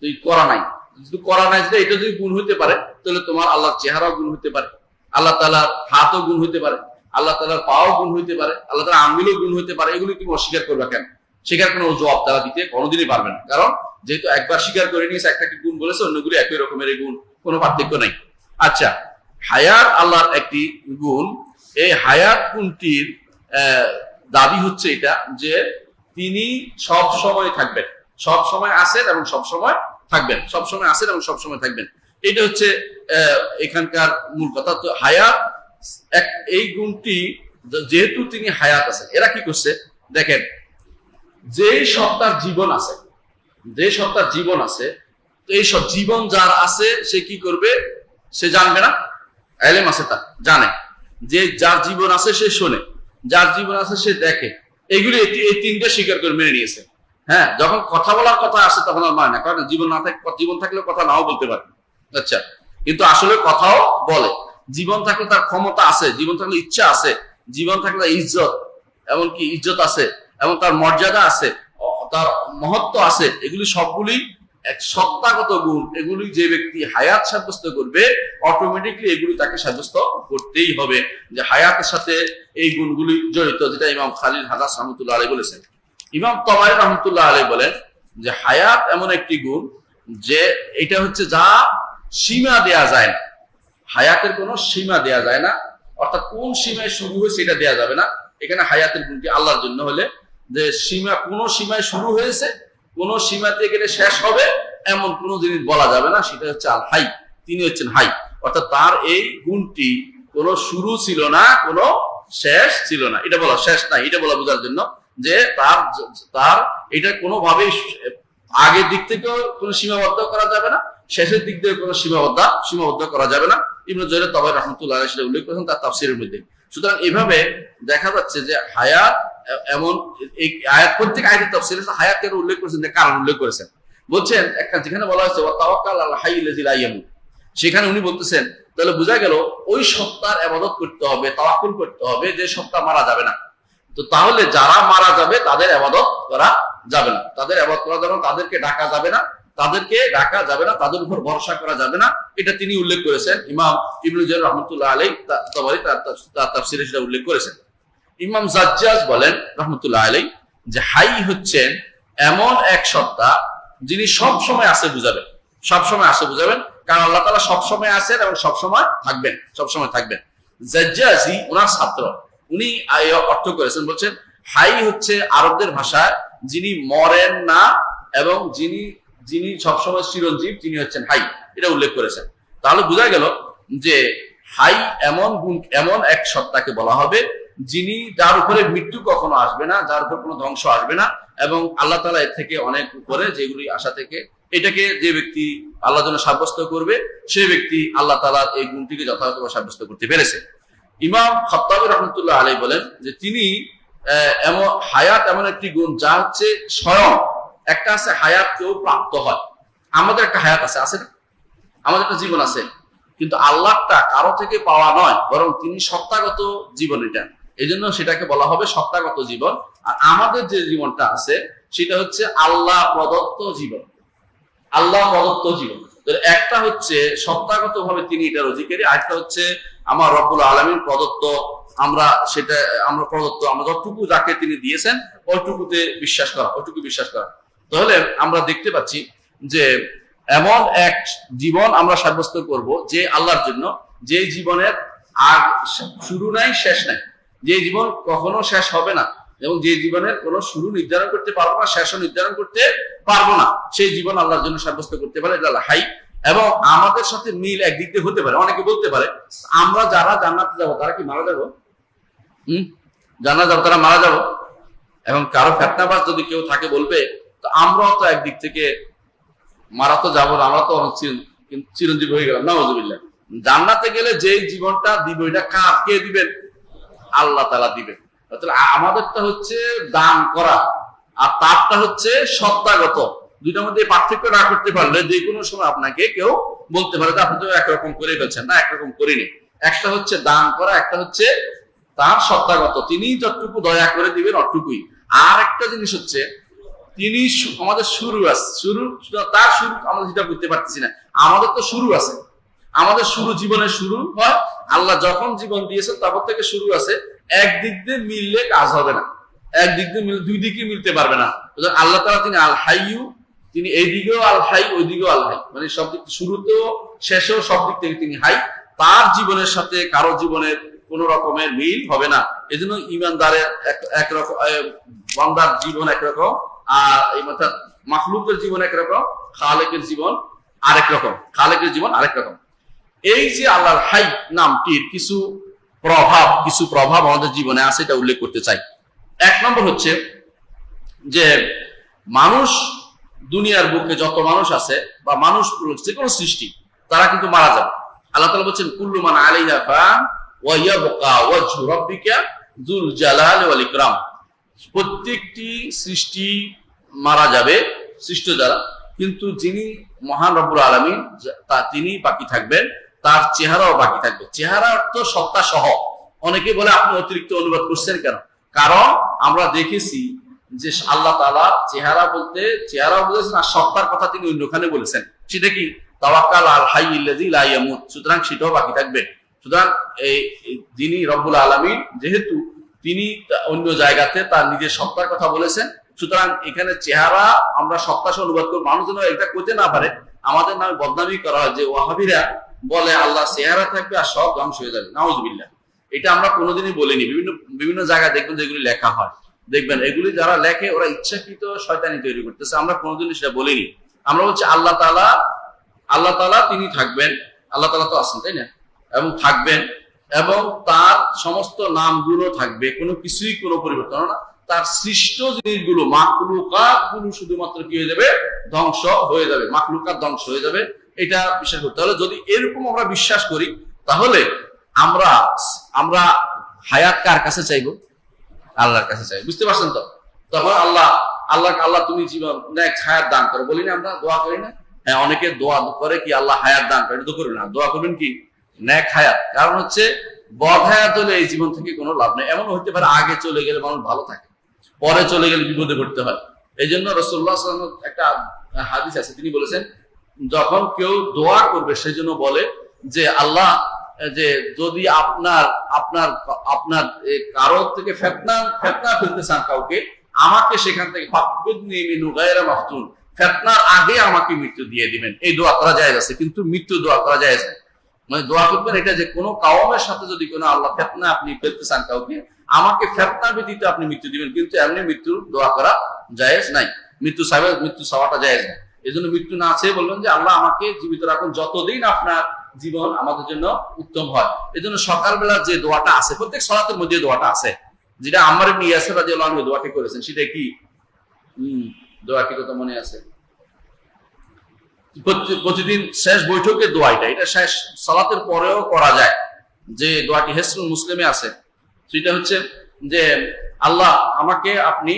তুই করা নাই, যদি করা নাই, এটা যদি গুণ হইতে পারে তাহলে তোমার আল্লাহর চেহারাও গুণ হইতে পারে, আল্লাহ তাআলার হাতও গুণ হইতে পারে, আল্লাহ তাআলার পাও গুণ হইতে পারে, আল্লাহ তাআলার আঙ্গুলও গুণ হইতে পারে। এগুলো তুমি অস্বীকার করবে কেন? স্বীকার কোনো জবাব তারা দিতে কোনোদিনই পারবে না, কারণ যেহেতু একবার স্বীকার করে নিয়েছে, একটাকে গুণ বলেছে, অন্যগুলি একই রকমের গুণ, কোনো পার্থক্য নাই। আচ্ছা, হায়াত আল্লাহর একটি গুণ। এই হায়াত গুণটির দাবি হচ্ছে এটা যে তিনি সব সময় থাকবেন, সব সময় আছেন এবং সব সময় থাকবেন, সব সময় আছেন এবং সব সময় থাকবেন। এটা হচ্ছে এখানকার মূল কথা। তো হায়াত এই গুণটি, যেহেতু তিনি হায়াত আছেন, এরা কি করছে দেখেন, যে সত্তার জীবন আছে, যে সত্তার জীবন আছে, তো এই সব জীবন যার আছে সে কি করবে? সে জানবে না, এলেম আছে, তার জানে যে যার জীবন আছে সে শোনে, যার জীবন আছে সে দেখে, এগুলি এই তিনটা স্বীকার করে মেনে নিয়েছে। হ্যাঁ, যখন কথা বলার কথা আসে তখন আর মানে না, কারণ জীবন না থাকে, জীবন থাকলে কথা নাও বলতে পারে। আচ্ছা, কিন্তু আসলে কথাও বলে। জীবন থাকলে তার ক্ষমতা আছে, জীবন থাকলে ইচ্ছা আছে, জীবন থাকলে ইজ্জত, এমনকি ইজ্জত আছে, এবং তার মর্যাদা আছে, তার মহত্ব আছে। এগুলি সবগুলি এক সত্তাগত গুণ। এগুলি যে ব্যক্তি হায়াত সাব্যস্ত করবে, অটোমেটিকলি এগুলি তাকে সাব্যস্ত করতেই হবে যে হায়াতের সাথে এই গুণগুলি জড়িত, যেটা ইমাম খালিল হাররাস রাহমাতুল্লাহ আলাইহি বলেছেন। ইমাম তাবারি রাহমাতুল্লাহ আলাইহি বলেন যে হায়াত এমন একটি গুণ যে এটা হচ্ছে যা সীমা দেয়া যায় না, হায়াতের কোনো সীমা দেয়া যায় না, অর্থাৎ কোন সীমায় শুরু হয়েছে এটা দেয়া যাবে না। এখানে হায়াতের গুণটি আল্লাহর জন্য হলে যে সীমা, কোন সীমায় শুরু হয়েছে, কোন সীমাতে গেলে শেষ হবে, এমন কোন জিনিস বলা যাবে না। সেটা হচ্ছে আল হাই, তিনি হচ্ছেন হাই, অর্থাৎ তার এই গুণটি কোনো শুরু ছিল না, কোনো শেষ ছিল না। এটা বলা শেষ নাই, এটা বলা বোঝার জন্য যে তার এটা কোনোভাবেই আগের দিক থেকেও কোনো সীমাবদ্ধ করা যাবে না, শেষের দিক থেকে কোনো সীমাবদ্ধ করা যাবে না। ইবনে জারীর তাবারী রাহমাতুল্লাহ আলাইহি সেটা উল্লেখ করেছেন তার তাফসীরের মধ্যে। সুতরাং এভাবে দেখা যাচ্ছে যে হায়াত এমন, এই আয়াত প্রত্যেক আয়াতের তাফসীরে হায়াতের উল্লেখ করেছেন, যে কারণ উল্লেখ করেছেন। বলছেন একটা যেখানে বলা হয়েছে ওয়া তাওয়াক্কাল আল হাইয়্যিল লাযী লা ইয়ামুত, সেখানে উনি বলতেছেন তাহলে বোঝা গেল ওই সত্তার ইবাদত করতে হবে, তাওয়াক্কুল করতে হবে যে সত্তা মারা যাবে না। তো তাহলে যারা মারা যাবে তাদের ইবাদত করা যাবে না, তাদের ইবাদত করা যাবে না, তাদেরকে ডাকা যাবে না, তাদের উপর ভরসা করা যাবে না। এটা তিনি উল্লেখ করেছেন। ইমাম ইবনে জারীর রাহমাতুল্লাহ আলাইহি তাবারী তার তাফসীরে সেটা উল্লেখ করেছেন। ইমাম জাজ্জাজ বলেন রাহমাতুল্লাহ আলাইহি যে হাই হচ্ছেন এমন এক সত্তা যিনি সব সময় আছে বুঝাবেন, সব সময় আছে বুঝাবেন, কারণ আল্লাহ তাআলা সব সময় আছেন এবং সব সময় থাকবেন, সব সময় থাকবেন। জাজ্জাজি ওনার ছাত্র, উনি অর্থ করেছেন, বলছেন হাই হচ্ছে আরবদের ভাষায় যিনি মরেন না এবং যিনি যিনি সবসময় চিরঞ্জীব, তিনি হচ্ছেন হাই, এটা উল্লেখ করেছেন। তাহলে বোঝা গেল যে হাই এমন গুণ, এমন এক সত্তাকে বলা হবে যিনি, যার উপরে মৃত্যু কখনো আসবে না, যার উপর কোনো ধ্বংস আসবে না, এবং আল্লাহ তাআলা এর থেকে অনেক উপরে, যেগুলি আশা থেকে, এটাকে যে ব্যক্তি আল্লাহর জন্য সাব্যস্ত করবে সেই ব্যক্তি আল্লাহ তাআলা এই গুণটিকে যথাযথভাবে সাব্যস্ত করতে পেরেছে। ইমাম খাত্তাবী রাহমাতুল্লাহ আলাইহি বলেন যে তিনি এমন হায়াত এমন একটি গুণ যা হচ্ছে স্বয়ং, একটা আছে হায়াত কেউ প্রাপ্ত হয়, আমাদের একটা হায়াত আছে, আছে না? আমাদের একটা জীবন আছে, কিন্তু আল্লাহটা কারো থেকে পাওয়া নয়, বরং তিনি সত্তাগত জীবন, এটা এই জন্য সেটাকে বলা হবে সত্তাগত জীবন। আর আমাদের যে জীবনটা আছে সেটা হচ্ছে আল্লাহ প্রদত্ত জীবন, আল্লাহ প্রদত্ত জীবন। একটা হচ্ছে সত্তাগত ভাবে তিনি এটার অধিকারী, আরেকটা হচ্ছে আমার রব্বুল আলামিন প্রদত্ত, আমরা সেটা আমরা প্রদত্ত, আমরা যতটুকু যাকে তিনি দিয়েছেন ওইটুকুতে বিশ্বাস করা, ওইটুকু বিশ্বাস করা। তাহলে আমরা দেখতে পাচ্ছি যে এমন এক জীবন আমরা সাব্যস্ত করব যে আল্লাহর জন্য, যে জীবনের আগ শুরু নাই শেষ নাই, যে জীবন কখনো শেষ হবে না, এবং যে জীবনের কোনো শুরু নির্ধারণ করতে পারবো না, শেষও নির্ধারণ করতে পারবো না, সেই জীবন আল্লাহর জন্য সাব্যস্ত করতে পারে এটা হাই। এবং আমাদের সাথে মিল একদিক দিয়ে হতে পারে, অনেকে বলতে পারে আমরা যারা জান্নাতে যাবো তারা কি মারা যাবো? জান্নাতে যাবো, তারা মারা যাবো। এবং কারো ফেতনাবাজ যদি কেউ থাকে বলবে তো আমরাও তো একদিক থেকে মারা তো যাবো না, আমরা তো চিরঞ্জীব হয়ে গেলাম, নাউযুবিল্লাহ। জান্নাতে গেলে যে জীবনটা দিব এটা কে দিবেন? আল্লাহ তাআলা দিবেন। আমাদেরটা হচ্ছে দান করা, আর তারটা হচ্ছে সত্তাগত। দুইটার মধ্যে পার্থক্য না করতে পারলে যে কোনো সময় আপনাকে কেউ বলতে পারে যে আপনি তো একরকম করে ফেলছেন, না একরকম করিনি। একটা হচ্ছে দান করা, একটা হচ্ছে তার সত্তাগত, তিনি যতটুকু দয়া করে দিবেন অতটুকুই। আর একটা জিনিস হচ্ছে তিনি আমাদের শুরু আছে, শুরু তার শুরু আমরা যেটা বুঝতে পারতেছি না, আমাদের তো শুরু আছে, আমাদের শুরু, জীবনের শুরু হয় আল্লাহ যখন জীবন দিয়েছেন তারপর থেকে শুরু আছে। একদিক দিয়ে মিললে কাজ হবে না, একদিক দিয়ে মিলে দুই দিকে মিলতে পারবে না। আল্লাহ তাআলা তিনি আল হাইয়ু, তিনি এই দিকেও আল হাই, ওই দিকেও আল হাই, মানে সব দিক, শুরুতেও শেষেও সব দিক থেকে তিনি হাই। তার জীবনের সাথে কারো জীবনের কোন রকমের মিল হবে না। এই জন্য ইমানদারের একরকম, বান্দার জীবন একরকম, আর এই অর্থাৎ মাখলুকের জীবন একরকম, খালেকের জীবন আরেক রকম, খালেকের জীবন আরেক রকম। এই যে আল্লাহর হাই নামটির কিছু প্রভাব আমাদের জীবনে আছে, এটা উল্লেখ করতে চাই। এক নম্বর হচ্ছে যে মানুষ, দুনিয়ার বুকে যত মানুষ আছে বা মানুষ যে কোনো সৃষ্টি, তারা কিন্তু মারা যাবে। আল্লাহ তাআলা বলছেন কুল্লু মান আলাইহা ফান ওয়া ইয়াবকা ওয়াজহু রাব্বিকা যুল জালালি ওয়াল ইকরাম। প্রত্যেকটি সৃষ্টি মারা যাবে, সৃষ্ট যারা, কিন্তু যিনি মহান রব্বুল আলামিন তিনি বাকি থাকবেন, তার চেহারাও বাকি থাকবে। চেহারা অর্থ সত্তা সহ। অনেকে বলে আপনি অতিরিক্ত অনুবাদ করছেন কেন? কারণ আমরা দেখেছি যে আল্লাহ তাআলা চেহারা বলতে চেহারা বলেছেন, আর সত্তার কথা তিনি অন্যখানে বলেছেন। সেটা কি? তাওয়াক্কাল আল হাইয়্যিল্লাযী লা ইয়ামুত, সুতরাং সেটাও বাকি থাকবে। সুতরাং এই যিনি রব্বুল আলামিন, যেহেতু তিনি অন্য জায়গাতে তার নিজের সত্তার কথা বলেছেন, সুতরাং এখানে চেহারা আমরা সত্তা সহ অনুবাদ করব, মানুষ যেন এটা করতে না পারে আমাদের নামে বদনামি করা হয় যে ওয়াহাবিরা বলে আল্লাহ চেহারা থাকবে আর সব ধ্বংস হয়ে যাবে, নাউযুবিল্লাহ। এটা আমরা কোনোদিনই বলিনি। বিভিন্ন জায়গায় দেখবেন যেগুলি লেখা হয়, দেখবেন এগুলি যারা লেখে ওরা ইচ্ছাকৃত শয়তানি তৈরি করতেছে। আমরা কোনোদিনই সেটা বলিনি। আমরা বলছি আল্লাহ তাআলা তিনি থাকবেন, আল্লাহ তাআলা তো আছেন, তাই না, এবং থাকবেন, এবং তার সমস্ত নামগুলো থাকবে, কোনো কিছুই কোনো পরিবর্তন না। তার সৃষ্ট জিনিসগুলো, মাখলুকাত গুলো শুধুমাত্র কি হয়ে যাবে? ধ্বংস হয়ে যাবে, মাখলুকাত ধ্বংস হয়ে যাবে। এটা বিশ্বাস করতে হলে, যদি এরকম আমরা বিশ্বাস করি, তাহলে আমরা হায়াত কার কাছে চাইবো? আল্লাহর কাছে চাইবো। বুঝতে পারছেন তো? তখন আল্লাহ তুমি জীবন নেক হায়াত দান করো, বলি না আমরা, দোয়া করি না? হ্যাঁ, অনেকে দোয়া করে কি আল্লাহ হায়াত দান করে, এটা তো করি না। দোয়া করবেন কি? নেক হায়াত। কারণ হচ্ছে বদ হায়াত হলে এই জীবন থেকে কোনো লাভ নেই। এমন হতে পারে আগে চলে গেলে মানুষ ভালো থাকে, পরে চলে গেলে বিপদে পড়তে হয়। এই জন্য রাসূলুল্লাহ সাল্লাল্লাহু আলাইহি ওয়াসাল্লাম একটা হাদিস আছে, তিনি বলেছেন যখন কেউ দোয়া করবে সেই জন্য বলে যে আল্লাহ, যে যদি আপনার কারো থেকে ফেতনা ফেলতে চান কাউকে, আমাকে সেখান থেকে ফাকবিদনি মিন গায়রা মাফতুন, ফিতনার আগে আমাকে মৃত্যু দিয়ে দিবেন। এই দোয়া করা জায়েজ আছে, কিন্তু মৃত্যু দোয়া করা জায়েজ না। মানে দোয়া করবেন এটা যে কোনো কাওমের সাথে যদি কোনো আল্লাহ ফিতনা আপনি ফেলতে চান কাউকে, আমাকে ফিতনা ব্যতীত আপনি মৃত্যু দিবেন, কিন্তু এমনি মৃত্যুর দোয়া করা জায়েজ নাই। মৃত্যু চাওয়াটা জায়েজ নাই। এই জন্য মৃত্যু না চেয়ে বলবেন যে আল্লাহ আমাকে জীবিত রাখুন যতদিন আপনার জীবন আমাদের জন্য উত্তম হয়। এই জন্য সকালবেলা যে দোয়াটা আছে, প্রত্যেক সালাতের মধ্যে দোয়াটা আছে, যেটা আম্মার ইবনে ইয়াসির রাদিয়াল্লাহু আনহু দোয়াটি করেছেন, সেটা কি দোয়াটি কত মনে আছে? প্রতিদিন শেষ বৈঠকে দোয়া, এটা শেষ সালাতের পরেও করা যায়। যে দোয়াটি হিসনুল মুসলিমে আছে, সেটা হচ্ছে যে আল্লাহ আমাকে আপনি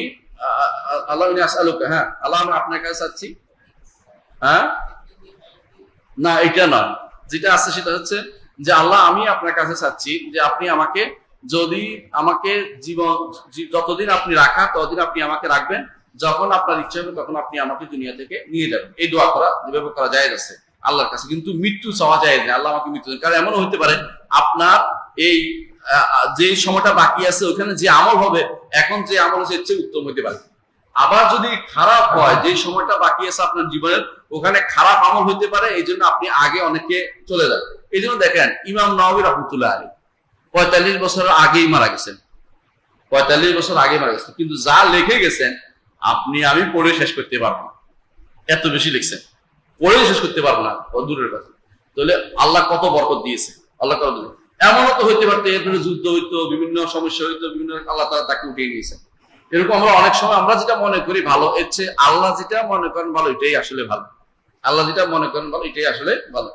আল্লাহ আসআলুকা, হ্যাঁ আল্লাহ আমি আপনার কাছে চাচ্ছি, হ্যাঁ না এটা নয়, যেটা আছে সেটা হচ্ছে যে আল্লাহ আমি আপনার কাছে চাচ্ছি যে আপনি আমাকে, যদি আমাকে জীবন যতদিন আপনি রাখা ততদিন আপনি আমাকে রাখবেন, যখন আপনার ইচ্ছা হবে তখন আপনি আমাকে দুনিয়া থেকে নিয়ে যাবেন। এই দোয়া করা যেভাবে করা জায়েজ আছে আল্লাহর কাছে, কিন্তু মৃত্যু চাওয়া জায়েজ না। আল্লাহ আমাকে মৃত্যু দেন, কারণ এমনও হতে পারে আপনার এই যে সময়টা বাকি আছে ওখানে যে আমল হবে, এখন যে আমল আছে এর চেয়ে উত্তম হতে পারে। আবার যদি খারাপ হয়, যে সময়টা বাকি আছে আপনার জীবনের ওখানে খারাপ আমল হতে পারে, এই জন্য আপনি আগে অনেকে চলে যান। এই জন্য দেখেন ইমাম নাওয়াবী রাহমাতুল্লাহ আলাইহি 45 বছর আগেই মারা গেছেন, 45 বছর আগে মারা গেছেন, কিন্তু যা লিখে গেছেন আপনি আমি পড়ে শেষ করতে পারবো না, এত বেশি লিখছেন, পড়ে শেষ করতে পারবো না, দূরের কথা। তাহলে আল্লাহ কত বরকত দিয়েছে, আল্লাহ কত দিয়েছে। এমনও তো হইতে পারতো এরপরে যুদ্ধ হইতো, বিভিন্ন সমস্যা হইতো, বিভিন্ন আল্লাহ তাআলা তাকে উঠিয়ে নিয়েছেন। এরকম আমরা অনেক সময় আমরা যেটা মনে করি ভালো, এর চেয়ে আল্লাহ যেটা মনে করেন ভালো এটাই আসলে ভালো। আল্লাহ যেটা মনে করেন ভালো এটাই আসলে ভালো।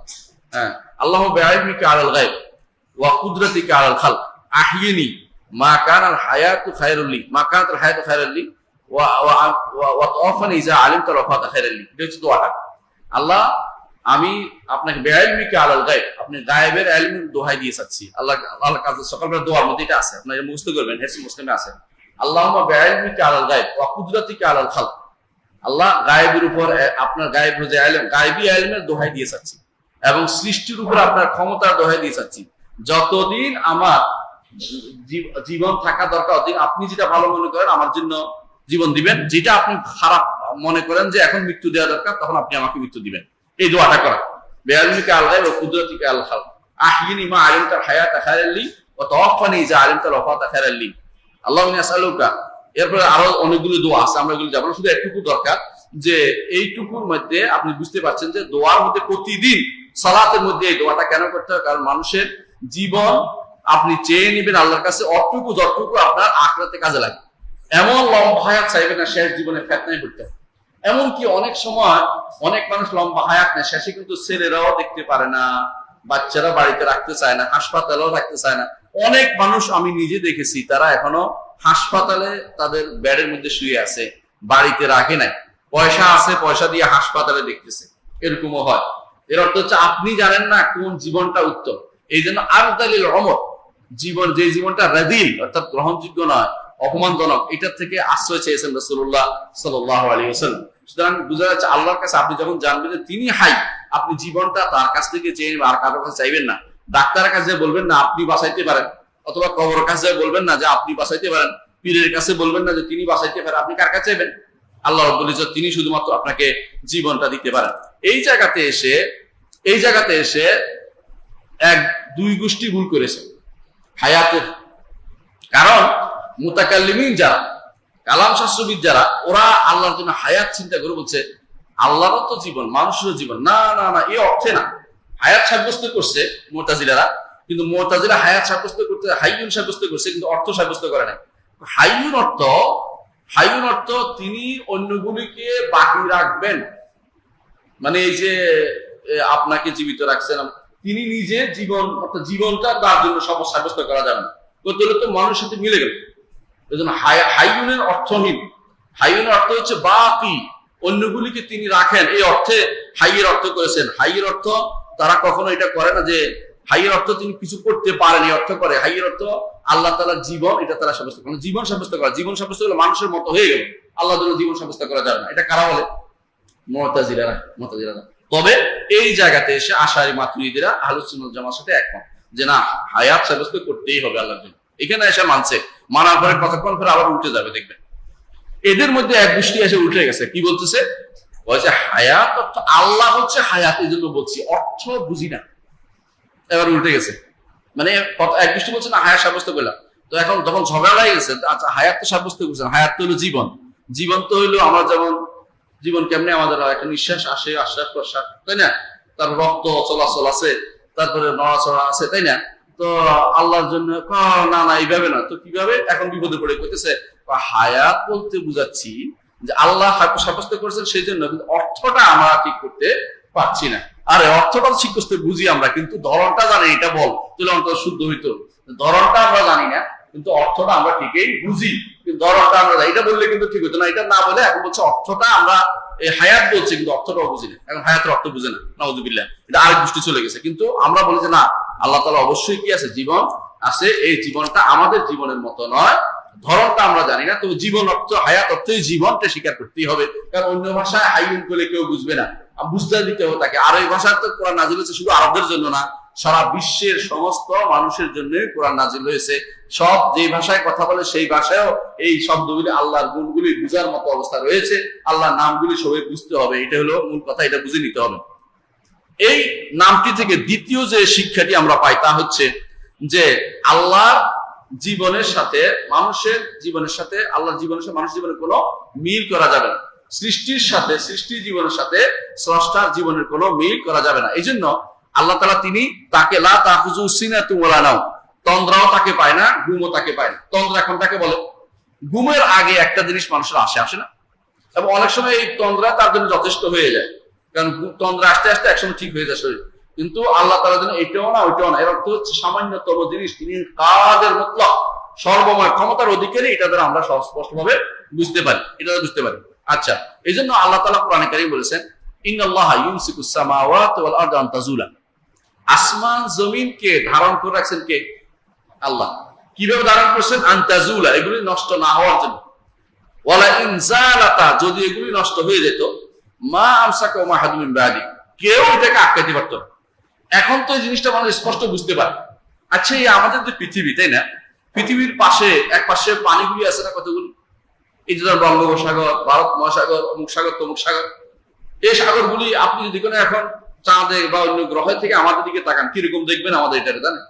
হ্যাঁ, আল্লাহু বিইলমিকা আলাল গায়ব ওয়া কুদরাতিকা আলাল খালক আহইনি মা কানাল হায়াতু খায়রুল লি, মা কানাল হায়াতু খায়রুল লি ওয়া তাওফানি ইজা আলিমতা ওয়াফাতা খায়রুল লি। এটা হচ্ছে দোয়াটা। আল্লাহ আমি আপনাকে বিইলমিকা আলাল গায়ব, আপনি গায়েবের ইলমের দোহাই দিয়ে চাচ্ছি। আল্লাহ কাছে সকালবেলা দোয়ার মধ্যে এটা আছে, আপনারা মুখস্থ করবেন, হেসি মুসলিমে আছে। আল্লাহুম্মা বিইলমিকা আলাল গায়ব ওয়া কুদরাতিকা আলাল খালক, আল্লাহ গায়েবের উপর আপনার গায়েব যে ইলম, গায়েবী ইলমের দোহাই দিয়ে চাচ্ছি, এবং সৃষ্টির উপর আপনার ক্ষমতার দোহাই দিয়ে চাচ্ছি। যতদিন আমার জীবন থাকা দরকার ততদিন আপনি যেটা ভালো মনে করেন আমার জন্য জীবন দিবেন, যেটা আপনি খারাপ মনে করেন যে এখন মৃত্যু দেওয়া দরকার তখন আপনি আমাকে মৃত্যু দিবেন। এই দোয়াটা করা, বিইলমিকা আলাল গায়ব ওয়া কুদরাতিকা আলাল খালক আহইনি মা আলিমতা হায়াতা খায়রাল লি ওয়া তাওফানি ইজা আলিমতা ওয়াফাতা খায়রাল লি। আল্লাহু আসআলুকা। এরপরে আরো অনেকগুলো দোয়া আছে, আমরা এগুলো যাবো না, শুধু একটুকু দরকার যে এইটুকুর মধ্যে আপনি বুঝতে পারছেন যে দোয়ার মধ্যে প্রতিদিন সালাতের মধ্যে এই দোয়াটা কেন করতে হয়। কারণ মানুষের জীবন আপনি চেয়ে নিবেন আল্লাহর কাছে অতটুকু যতটুকু আপনার আখিরাতে কাজে লাগে। এমন লম্বা হায়াত চাইবেন না শেষ জীবনে ফিতনায় পড়তে হয়। এমনকি অনেক সময় অনেক মানুষ লম্বা হায়াত নেয়, শেষে কিন্তু ছেলেরাও দেখতে পারে না, বাচ্চারা বাড়িতে রাখতে চায় না, হাসপাতালেও রাখতে চায় না। অনেক মানুষ আমি নিজে দেখেছি তারা এখনো হাসপাতালে তাদের বেডের মধ্যে শুয়ে আছে, বাড়িতে রাখে নাই, পয়সা আছে পয়সা দিয়ে হাসপাতালে দেখতেছে, এরকমও হয়। এর অর্থ হচ্ছে আপনি জানেন না কোন জীবনটা উত্তম। এই জন্য আরদালিল উমর, জীবন যে জীবনটা রাদিল অর্থাৎ গ্রহণযোগ্য নয়, অপমানজনক, এটার থেকে আশ্রয় চেয়েছেন রাসূলুল্লাহ সাল্লাল্লাহু আলাইহি ওয়াসাল্লাম। সুতরাং বোঝা যাচ্ছে আল্লাহর কাছে আপনি যখন জানবেন যে তিনি হাই, আপনি জীবনটা তার কাছ থেকে চেয়ে আর কারোর কাছে চাইবেন না। ডাক্তারের কাছে বলবেন না আপনি বাঁচাইতে পারেন, অথবা কবরের কাছে বলবেন না যে আপনি বাঁচাইতে পারেন, পীরের কাছে বলবেন না যে তিনি বাঁচাইতে পারেন। আপনি কার কাছে চাইবেন? আল্লাহ রাব্বুল ইজ্জত, তিনি শুধুমাত্র আপনাকে জীবনটা দিতে পারেন। এই জায়গাতে এসে এক দুই গোষ্ঠী ভুল করেছে হায়াতের। কারণ মুতাকাল্লিমিন যারা, কালাম শাস্ত্রবিদ যারা, ওরা আল্লাহর জন্য হায়াত চিন্তা করে বলছে আল্লাহরও তো জীবন, মানুষেরও জীবন। না না না, এই অর্থে না। হায়াত সাব্যস্ত করছে মুতাজিলারা, কিন্তু মুতাজিলা হায়াত সাব্যস্ত করতে হাইয়ুন সাব্যস্ত করছে, কিন্তু অর্থ সাব্যস্ত করে না। হাইয়ুন অর্থ তিনি অন্যগুলিকে বাকি রাখবেন, মানে এই যে আপনাকে জীবিত রাখছেন, তিনি নিজে জীবন অর্থাৎ জীবনটা তার জন্য সব সাব্যস্ত করা যাবে না, করতে হলে তো মানুষের সাথে মিলে গেল। এই জন্য হাইয়ুনের অর্থহীন। হাইয়ুনের অর্থ হচ্ছে বাকি, অন্যগুলিকে তিনি রাখেন, এই অর্থে হাইয়ের অর্থ করেছেন। হাইয়ের অর্থ তারা কখনো এটা করে না যে হাইয়ের অর্থ তিনি কিছু করতে পারেন, এই অর্থ করে। হাইয়ের অর্থ আল্লাহ তাআলার জীবন, এটা তারা সাব্যস্ত করে। জীবন সাব্যস্ত করা, জীবন সাব্যস্ত হলে মানুষের মতো হয়ে গেল, আল্লাহ তাআলা জীবন সাব্যস্ত করা যাবে না। এটা কারা বলে? মুতাজিলারা। তবে এই জায়গাতে এসে আশারি মাতুরিদিরা আহলুস সুন্নাহ ওয়াল জামাতের সাথে একমত যে না, হায়াত সাব্যস্ত করতেই হবে আল্লাহর জন্য। এখানে এসে মানছে, মানার পরে কতক্ষণ পরে আবার উঠে যাবে, দেখবেন। এদের মধ্যে এক গোষ্ঠী এসে উঠে গেছে, কি বলতেছে, বলছে হায়াত অর্থ আল্লাহ হচ্ছে হায়াত, এই জন্য বলছি, অর্থ বুঝি না। এবার উল্টে গেছে, মানে এক গোষ্ঠী বলছে না হায়াত সাব্যস্ত করলাম। তো এখন যখন ঝগড়া লাগে গেছে, আচ্ছা হায়াত তো সাব্যস্ত করছেন, হায়াত তো হলো জীবন, জীবন তো হইলো আমরা যেমন জীবন কেমনে আমাদের একটা নিঃশ্বাস আসে, আশ্বাস প্রশ্বাস, তাই না, তার রক্ত চলাচল আছে, তারপরে নড়াচড়া আছে, তাই না। তো আল্লাহর জন্য না না এইভাবে না, তো কিভাবে, এখন বিপদে পড়ে করতেছে হায়াত বলতে বুঝাচ্ছি যে আল্লাহ সাব্যস্ত করেছেন সেই জন্য, কিন্তু অর্থটা আমরা ঠিক করতে পারছি না। আরে অর্থটা ঠিক করতে বুঝি আমরা, কিন্তু ধরনটা জানি, এটা বল তাহলে অন্তত শুদ্ধ হইতো। ধরনটা আমরা জানি না, কিন্তু অর্থটা আমরা ঠিকই বুঝি, কিন্তু ধরনটা আমরা জানি, এটা বললে কিন্তু ঠিক হতো না। এটা না বলে এখন বলছে অর্থটা আমরা হায়াত বলছে, কিন্তু অর্থটাও বুঝি না, এখন হায়াতের অর্থ বুঝে না, নাউযুবিল্লাহ, এটা আরেক গোষ্ঠী চলে গেছে। কিন্তু আমরা বলি যে না, আল্লাহ তাআলা অবশ্যই কি আছে, জীবন আছে, এই জীবনটা আমাদের জীবনের মতো নয়, ধরনটা আমরা জানি না, তবে জীবন অর্থ হায়াত অর্থই জীবনটা স্বীকার করতেই হবে, কারণ অন্য ভাষায় হাইয়ুন করলে কেউ বুঝবে না, বুঝতে দিতে হবে তাকে। আর এই ভাষা তো কোরআন নাজিল হয়েছে শুধু আরবদের জন্য না, সারা বিশ্বের সমস্ত মানুষের জন্য কোরআন নাজিল হয়েছে। সব যে ভাষায় কথা বলে সেই ভাষায়ও এই শব্দগুলি, আল্লাহর গুণগুলি বুঝার মতো অবস্থা রয়েছে, আল্লাহর নামগুলি সবাই বুঝতে হবে, এটা হলো মূল কথা, এটা বুঝে নিতে হবে। এই নামটি থেকে দ্বিতীয় যে শিক্ষাটি আমরা পাই তা হচ্ছে যে আল্লাহ জীবনের সাথে মানুষের জীবনের সাথে, আল্লাহর জীবনের সাথে মানুষের জীবনের কোনো মিল করা যাবে না। সৃষ্টির সাথে, সৃষ্টির জীবনের সাথে স্রষ্টার জীবনের কোনো মিল করা যাবে না। এই জন্য আল্লাহ তাআলা তিনি তাকে লা তাখুযু সিনাতুন ওয়ালা নাওম, তন্দ্রাও তাকে পায় না, ঘুমও তাকে পায় না। তন্দ্রা এখন তাকে বলে, ঘুমের আগে একটা জিনিস মানুষের আসে না, এবং অনেক সময় এই তন্দ্রা তার জন্য যথেষ্ট হয়ে যায়, কারণ তন্দ্রা আসতে আসতে একসময় ঠিক হয়ে যায় শরীর। কিন্তু আল্লাহ তাআলার জন্য এটাও না ওইটাও না, এর অর্থ হচ্ছে সামান্যতম জিনিস, তিনি কাদের মুতলক সর্বময় ক্ষমতার অধিকারী, এটা দ্বারা আমরা স্পষ্টভাবে বুঝতে পারি, এটা বুঝতে পারি। আচ্ছা, এই জন্য আল্লাহ তাআলা কোরআনে কারীম বলেছেন ইন্নাল্লাহা ইউমসিকুস সামাওয়াতি ওয়াল আরদা আন তাজুলা, আসমান জমিনকে ধারণ করে রাখছেন কে? আল্লাহ। কিভাবে ধারণ করছেন? আন তাজুলা, এগুলি নষ্ট না হওয়ার জন্য। ওয়ালা ইন জালাতা, যদি এগুলি নষ্ট হয়ে যেত, মা আমসাকা মা হাদু মিন বাদি, কেউ এটাকে আটকাতে পারত না। এখন তো এই জিনিসটা মানুষ স্পষ্ট বুঝতে পারে। আচ্ছা, এই আমাদের যে পৃথিবী, তাই না, পৃথিবীর পাশে এক পাশে পানিগুলি আছে না কতগুলি, এই যে বঙ্গোপসাগর, ভারত মহাসাগর, অমুক সাগর তমুক সাগর, এই সাগরগুলি আপনি যদি কোনো এখন চাঁদে বা অন্য গ্রহ থেকে আমাদের দিকে তাকান, কিরকম দেখবেন আমাদের এটা, জানেন,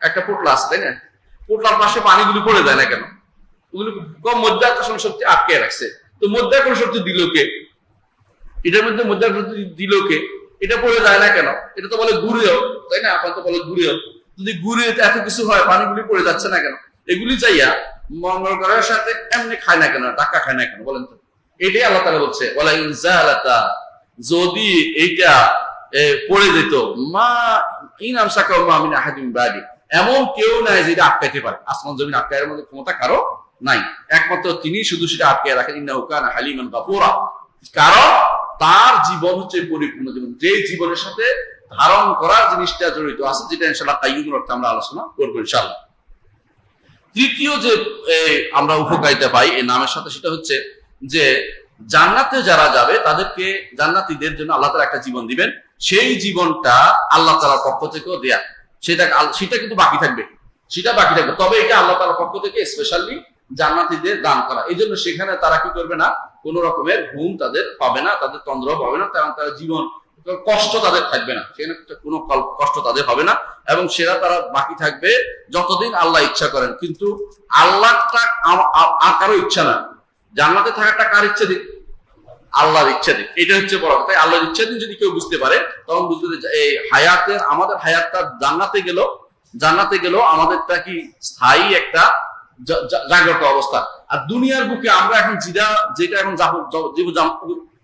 একটা পোটলা আছে, তাই না, পোটলার পাশে পানিগুলি পড়ে যায় না কেন? ওগুলো কম মধ্যাকর্ষণ শক্তি আটকে রাখছে। তো মধ্যাকর্ষণ শক্তি দিল কে? এটার মধ্যে মধ্যাকর্ষণ শক্তি দিল কে? এটা পড়ে যায় না কেন? এটা তো বলে ঘুরেও, তাই না, আপনার তো বলে ঘুরেও, যদি ঘুরে এত কিছু হয়, পানিগুলি পড়ে যাচ্ছে না কেন? এগুলি চাইয়া মঙ্গল গ্রহের সাথে এমনি খায় না কেন, টাকা খায় না কেন, বলেন তো? এটাই আল্লাহ তাআলা বলছে, ওয়ালা ইন জালাতা, যদি এইটা পড়ে যেত, মা ইন আমসাকা মা মিন আহাদিন বাদি, এমন কেউ নাই যেটা আটকাইতে পারে, আসমান জমিন আটকানোর মধ্যে ক্ষমতা কারো নাই, একমাত্র তিনি শুধু সেটা আটকে রাখেন। ইন্নাহু কানা হালিমান গাফুরা, কারণ তার জীবন হচ্ছে পরিপূর্ণ জীবন, যে জীবনের সাথে ধারণ করার জিনিসটা জড়িত আছে, যেটা ইনশাআল্লাহ কাইয়ুমের অর্থে আমরা আলোচনা করবো ইনশাআল্লাহ। তৃতীয় যে আমরা উপকারিতা পাই এই নামের সাথে, সেটা হচ্ছে যে জান্নাতে যারা যাবে তাদেরকে, জান্নাতীদের জন্য আল্লাহ তাআলা একটা জীবন দিবেন, সেই জীবনটা আল্লাহ তাআলার পক্ষ থেকেও দেয়া, সেটা কিন্তু বাকি থাকবে, সেটা বাকি থাকবে, তবে এটা আল্লাহ তাআলার পক্ষ থেকে স্পেশালি জান্নাতীদের দান করা। এই জন্য সেখানে তারা কি করবে না, কোন রকমের ঘুম তাদের পাবে না, তাদের তন্দ্রাও পাবে না, কারণ তারা জীবন কষ্ট তাদের থাকবে না, সেখানে কোনো কষ্ট তাদের হবে না, এবং সেটা তারা বাকি থাকবে যতদিন আল্লাহ ইচ্ছা করেন। কিন্তু আল্লাহটা আর কারো ইচ্ছা না, জান্নাতে থাকাটা কার ইচ্ছা দিক? আল্লাহর ইচ্ছা দিক, এটা হচ্ছে বড় কথা। আল্লাহর ইচ্ছা দিন যদি কেউ বুঝতে পারে, তখন বুঝবে যে এই হায়াতের, আমাদের হায়াতটা জান্নাতে গেল আমাদেরটা কি স্থায়ী একটা জাগ্রত অবস্থা। আর দুনিয়ার বুকে আমরা এখন যেটা এখন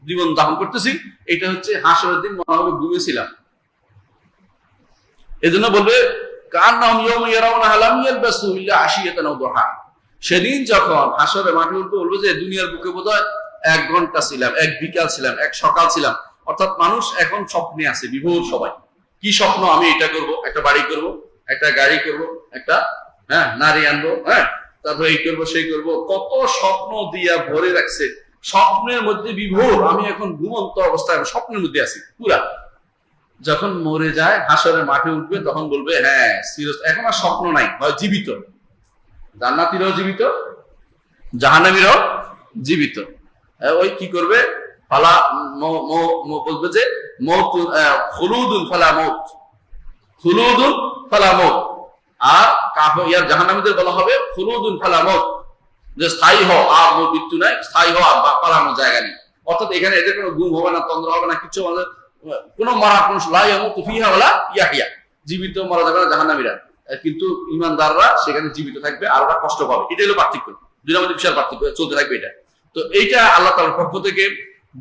জীবন যাপন করতেছি, এটা হচ্ছে হাসরের দিন মনে হবে ঘুমিয়েছিলাম। এই জন্য বলবে সেদিন যখন হাসরে মাঠে উঠবে, বলবো যে দুনিয়ার বুকে বোধহয় 1 ঘন্টা ছিলাম, 1 বিকাল ছিলাম, 1 সকাল ছিলাম। অর্থাৎ মানুষ এখন স্বপ্নে আছে বিভোর, সবাই কি স্বপ্ন, আমি এটা করব, একটা বাড়ি করব, একটা গাড়ি করব, একটা নারী আনবো, তারপর এই করবো সেই করবো, কত স্বপ্ন দিয়া ভরে রাখছে, স্বপ্নের মধ্যে বিভোর। আমি এখন ঘুমন্ত অবস্থায় স্বপ্নের মধ্যে আছি পুরা। যখন মরে যায়, হাসরের মাঠে উঠবে, তখন বলবে হ্যাঁ সিরিয়াস, এখন আর স্বপ্ন নাই, হয় জীবিত, জান্নাতীরাও জীবিত, জাহান্নামীরাও জীবিত। ওই কি করবে, ফালা বলবে যে মৌত, খুলুদুন ফালা মৌত, খুলুদুন ফালা মৌত। আর ইয়ার জাহান্নামীদের বলা হবে খুলুদুন ফালা মৌত, যে স্থায়ী হও, আর মৃত্যু নাই, স্থায়ী হও, আর পালানোর জায়গা নেই। অর্থাৎ এখানে এদের কোনো গুম হবে না, তন্দ্র হবে না, কিছু হবে, কোনো মারা কোনো ইয়াহিয়া, জীবিত মারা যাবে না জাহান্নামীরা, কিন্তু ইমানদাররা সেখানে জীবিত থাকবে আর ওরা কষ্ট পাবে। এটা হলো পার্থক্য, দুইটার মধ্যে বিশাল পার্থক্য চলতে থাকবে এটা। তো এইটা আল্লাহ তাআলার পক্ষ থেকে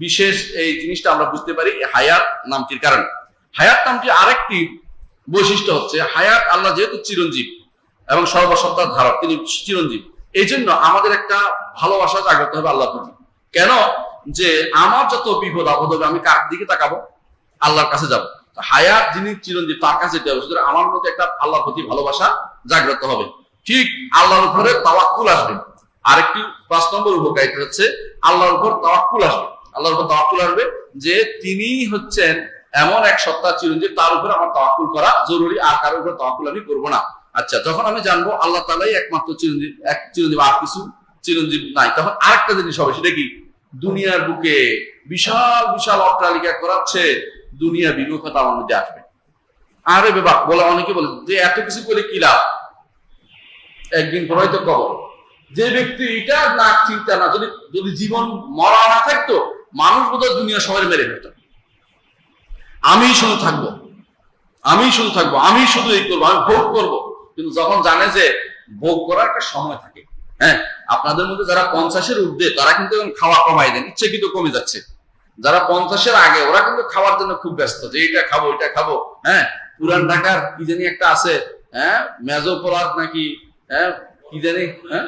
বিশেষ এই জিনিসটা আমরা বুঝতে পারি হায়াত নামটির কারণে। হায়াত নামটির আরেকটি বৈশিষ্ট্য হচ্ছে হায়াত, আল্লাহ যেহেতু চিরঞ্জীব এবং সর্বসত্তার ধারক, তিনি চিরঞ্জীব, এই জন্য আমাদের একটা ভালোবাসা জাগ্রত হবে আল্লাহর প্রতি। কেন? যে আমার যত বিপদ আপদ হবে আমি কার দিকে তাকাবো? আল্লাহর কাছে যাবো। হায়াত যিনি চিরঞ্জীব তার কাছে যেতে হবে, সুতরাং আমার মধ্যে একটা আল্লাহর প্রতি ভালোবাসা জাগ্রত হবে। ঠিক আল্লাহর উপরে তাওয়াক্কুল আসবে। আরেকটি 5 নম্বর উপকারিতা হচ্ছে আল্লাহর উপর তাওয়াক্কুল আসবে। আল্লাহর উপর তাওয়াক্কুল আসবে যে তিনি হচ্ছেন এমন এক সত্তা চিরঞ্জীব, তার উপরে আমার তাওয়াক্কুল করা জরুরি, আর কারোর উপর তাওয়াক্কুল আমি করবো না। আচ্ছা, যখন আমি জানবো আল্লাহ তাআলাই একমাত্র চিরঞ্জীব, এক চিরঞ্জীব, আর কিছু চিরঞ্জীব নাই, তখন আরেকটা জিনিস হবে, সেটা কি? দুনিয়ার বুকে বিশাল বিশাল অট্টালিকা করাচ্ছে, দুনিয়া বিমুখতা আমার মধ্যে আসবে। আরে বাবা বলে, অনেকে বলে যে এত কিছু করে কি লাভ, একদিন পরে তো কবর। যে ব্যক্তি এটা না চিন্তা না, যদি জীবন মরা না থাকতো, মানুষ বোধহয় দুনিয়া সবাই মেরে ফেলত। আমি শুধু থাকবো, আমি শুধু থাকবো, আমি শুধু এই করবো, আমি ভোগ করবো। কিন্তু যখন জানে যে ভোগ করার একটা সময় থাকে, হ্যাঁ, আপনাদের মধ্যে যারা 50-এর ঊর্ধ্বে তারা কিন্তু খাওয়া কমাই দেন, ইচ্ছাকৃত কমে যাচ্ছে। যারা 50-এর আগে ওরা কিন্তু খাওয়ার জন্য খুব ব্যস্ত, যে এটা খাবো এটা খাবো। হ্যাঁ, পুরান ঢাকার কি জানি একটা আছে, হ্যাঁ, মেজোপরাত নাকি, হ্যাঁ কি জানি, হ্যাঁ,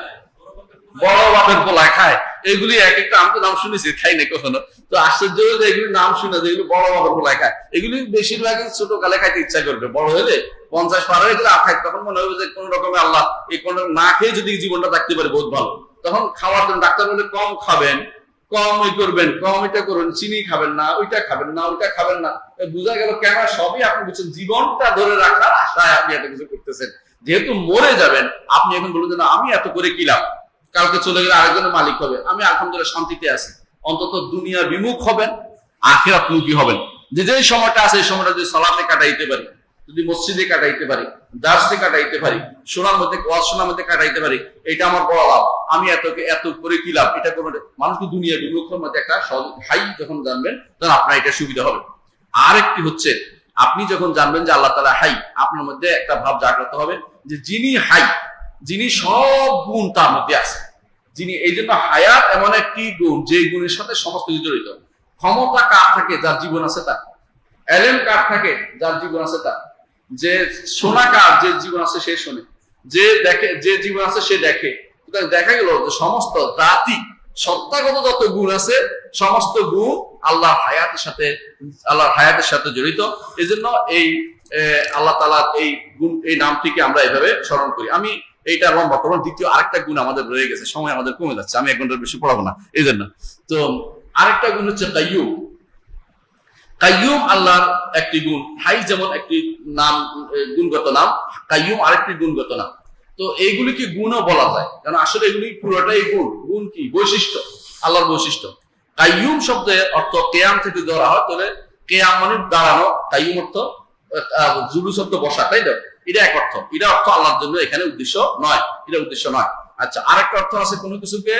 বড় বাপের পোলায় খায়, এগুলি এক একটা, আমি তো নাম শুনেছি, খাই না কখনো। তো আশ্চর্য যে এগুলি নাম শুনে, যেগুলো বড় বাপের পোলায় খায়, এগুলি বেশিরভাগ ছোট কালে খাইতে ইচ্ছা করবে, বড় হলে 50 পার হয়ে গেলে আর খাই, তখন মনে হবে যে কোন রকমে আল্লাহ এই কোন না খেয়ে যদি জীবনটা থাকতে পারে বহুত ভালো। তখন খাওয়ার জন্য ডাক্তার বলে কম খাবেন, কম ওই করবেন, কম এটা করবেন, চিনি খাবেন না, ওইটা খাবেন না, ওইটা খাবেন না। বোঝা গেল কেন? সবই আপনি বুঝছেন, জীবনটা ধরে রাখার আশায় আপনি এত কিছু করতেছেন। যেহেতু মরে যাবেন, আপনি এখন বলুন যে না আমি এত করে কি লাভ, কালকে চলে গেলে আরেকজনের মালিক হবে, আমি আলহামদুলিল্লাহ শান্তিতে আছি। অন্তত দুনিয়া বিমুখ হবেন, আখিরাত মুখী হবেন। যে সময়টা আছে এই সময়টা যদি সালাতে কাটাইতে পারি, যদি মসজিদে কাটাইতে পারি, দার্সে কাটাইতে পারি, শোনার মধ্যে ওয়াজ শোনার মধ্যে কাটাইতে পারি, এটা আমার বড় লাভ। আমি এত করে কি লাভ, এটা কোনো মানুষকে দুনিয়া বিমুখের মধ্যে একটা হাই যখন জানবেন, তখন আপনার এটা সুবিধা হবে। আরেকটি হচ্ছে আপনি যখন জানবেন যে আল্লাহ তাআলা হাই, আপনার মধ্যে একটা ভাব জাগ্রত হবে যে যিনি হাই, যিনি সব গুণ তার মধ্যে আছে, যিনি, এই জন্য হায়াত এমন একটি গুণ যে গুণের সাথে সমস্ত কিছু জড়িত। ক্ষমতা কার থাকে? যার জীবন আছে তার। এলেম কার থাকে? যার জীবন আছে তার। যে শোনা কার? যে জীবন আছে সে শোনে। যে দেখে, যে জীবন আছে সে দেখে। দেখা গেল যে সমস্ত জাতি সত্তাগত যত গুণ আছে, সমস্ত গুণ আল্লাহর হায়াতের সাথে জড়িত। এই জন্য এই আল্লাহ তাআলার এই গুণ, এই নামটিকে আমরা এইভাবে স্মরণ করি। আমি এইটা লম্বা করবো, দ্বিতীয় আরেকটা গুণ আমাদের রয়ে গেছে, সময় আমাদের কমে যাচ্ছে, আমি 1 ঘন্টার বেশি পড়াবো না এই জন্য। তো আরেকটা গুণ হচ্ছে কাইয়ুম। কাইয়ুম আল্লাহর একটি গুণ। হাই যেমন একটি নাম, গুণগত নাম, কাইয়ুম আরেকটি গুণগত নাম। তো এইগুলিকে গুণও বলা যায়, কারণ আসলে এগুলি পুরোটাই গুণ। গুণ কি? বৈশিষ্ট্য, আল্লাহর বৈশিষ্ট্য। কাইয়ুম শব্দের অর্থ কেয়াম থেকে ধরা হয়, তাহলে কেয়াম মানে দাঁড়ানো, কাইয়ুম অর্থ জুলুস শব্দ বসা, তাই না? এটা এক অর্থ, এটা অর্থ আল্লাহর জন্য এখানে উদ্দেশ্য নয়, এটা উদ্দেশ্য নয়। আচ্ছা, আরেকটা অর্থ আছে কোনো কিছুকে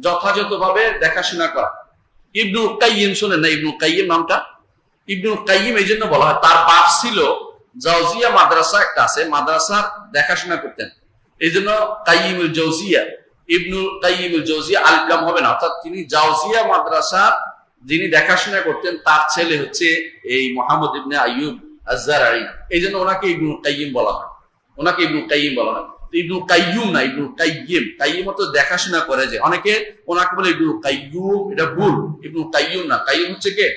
যথাযথভাবে দেখাশোনা করা। ইবনুল কাইয়িম শোনেন না? ইবনুল কাইয়িম নামটা, ইবনুল কাইয়িম এই জন্য বলা হয়, তার বাপ ছিল জাওজিয়া মাদ্রাসা একটা আছে, মাদ্রাসার দেখাশোনা করতেন, এই জন্য কাইয়িমুল জাওজিয়া। ইবনুল কাইয়িমুল জাওজিয়া আলকাম হবে না, অর্থাৎ তিনি জাওজিয়া মাদ্রাসার যিনি দেখাশোনা করতেন তার ছেলে হচ্ছে এই মুহাম্মদ ইবনে আইয়ুব আয-যারাই, এই জন্য ওনাকে ইবনুল কাইয়িম বলা হয়, ওনাকে ইবনুল কাইয়িম বলা হয়। ইবনুল কাইয়ুম না, ইবনুল কাইয়িম। কাইয়িম তো দেখাশোনা করে, যে অনেকে ওনাকে বলে ইবনুল কাইয়ুম, এটা ভুল। ইবনুল কাইয়ুম না, কাইয়ুম হচ্ছে কে?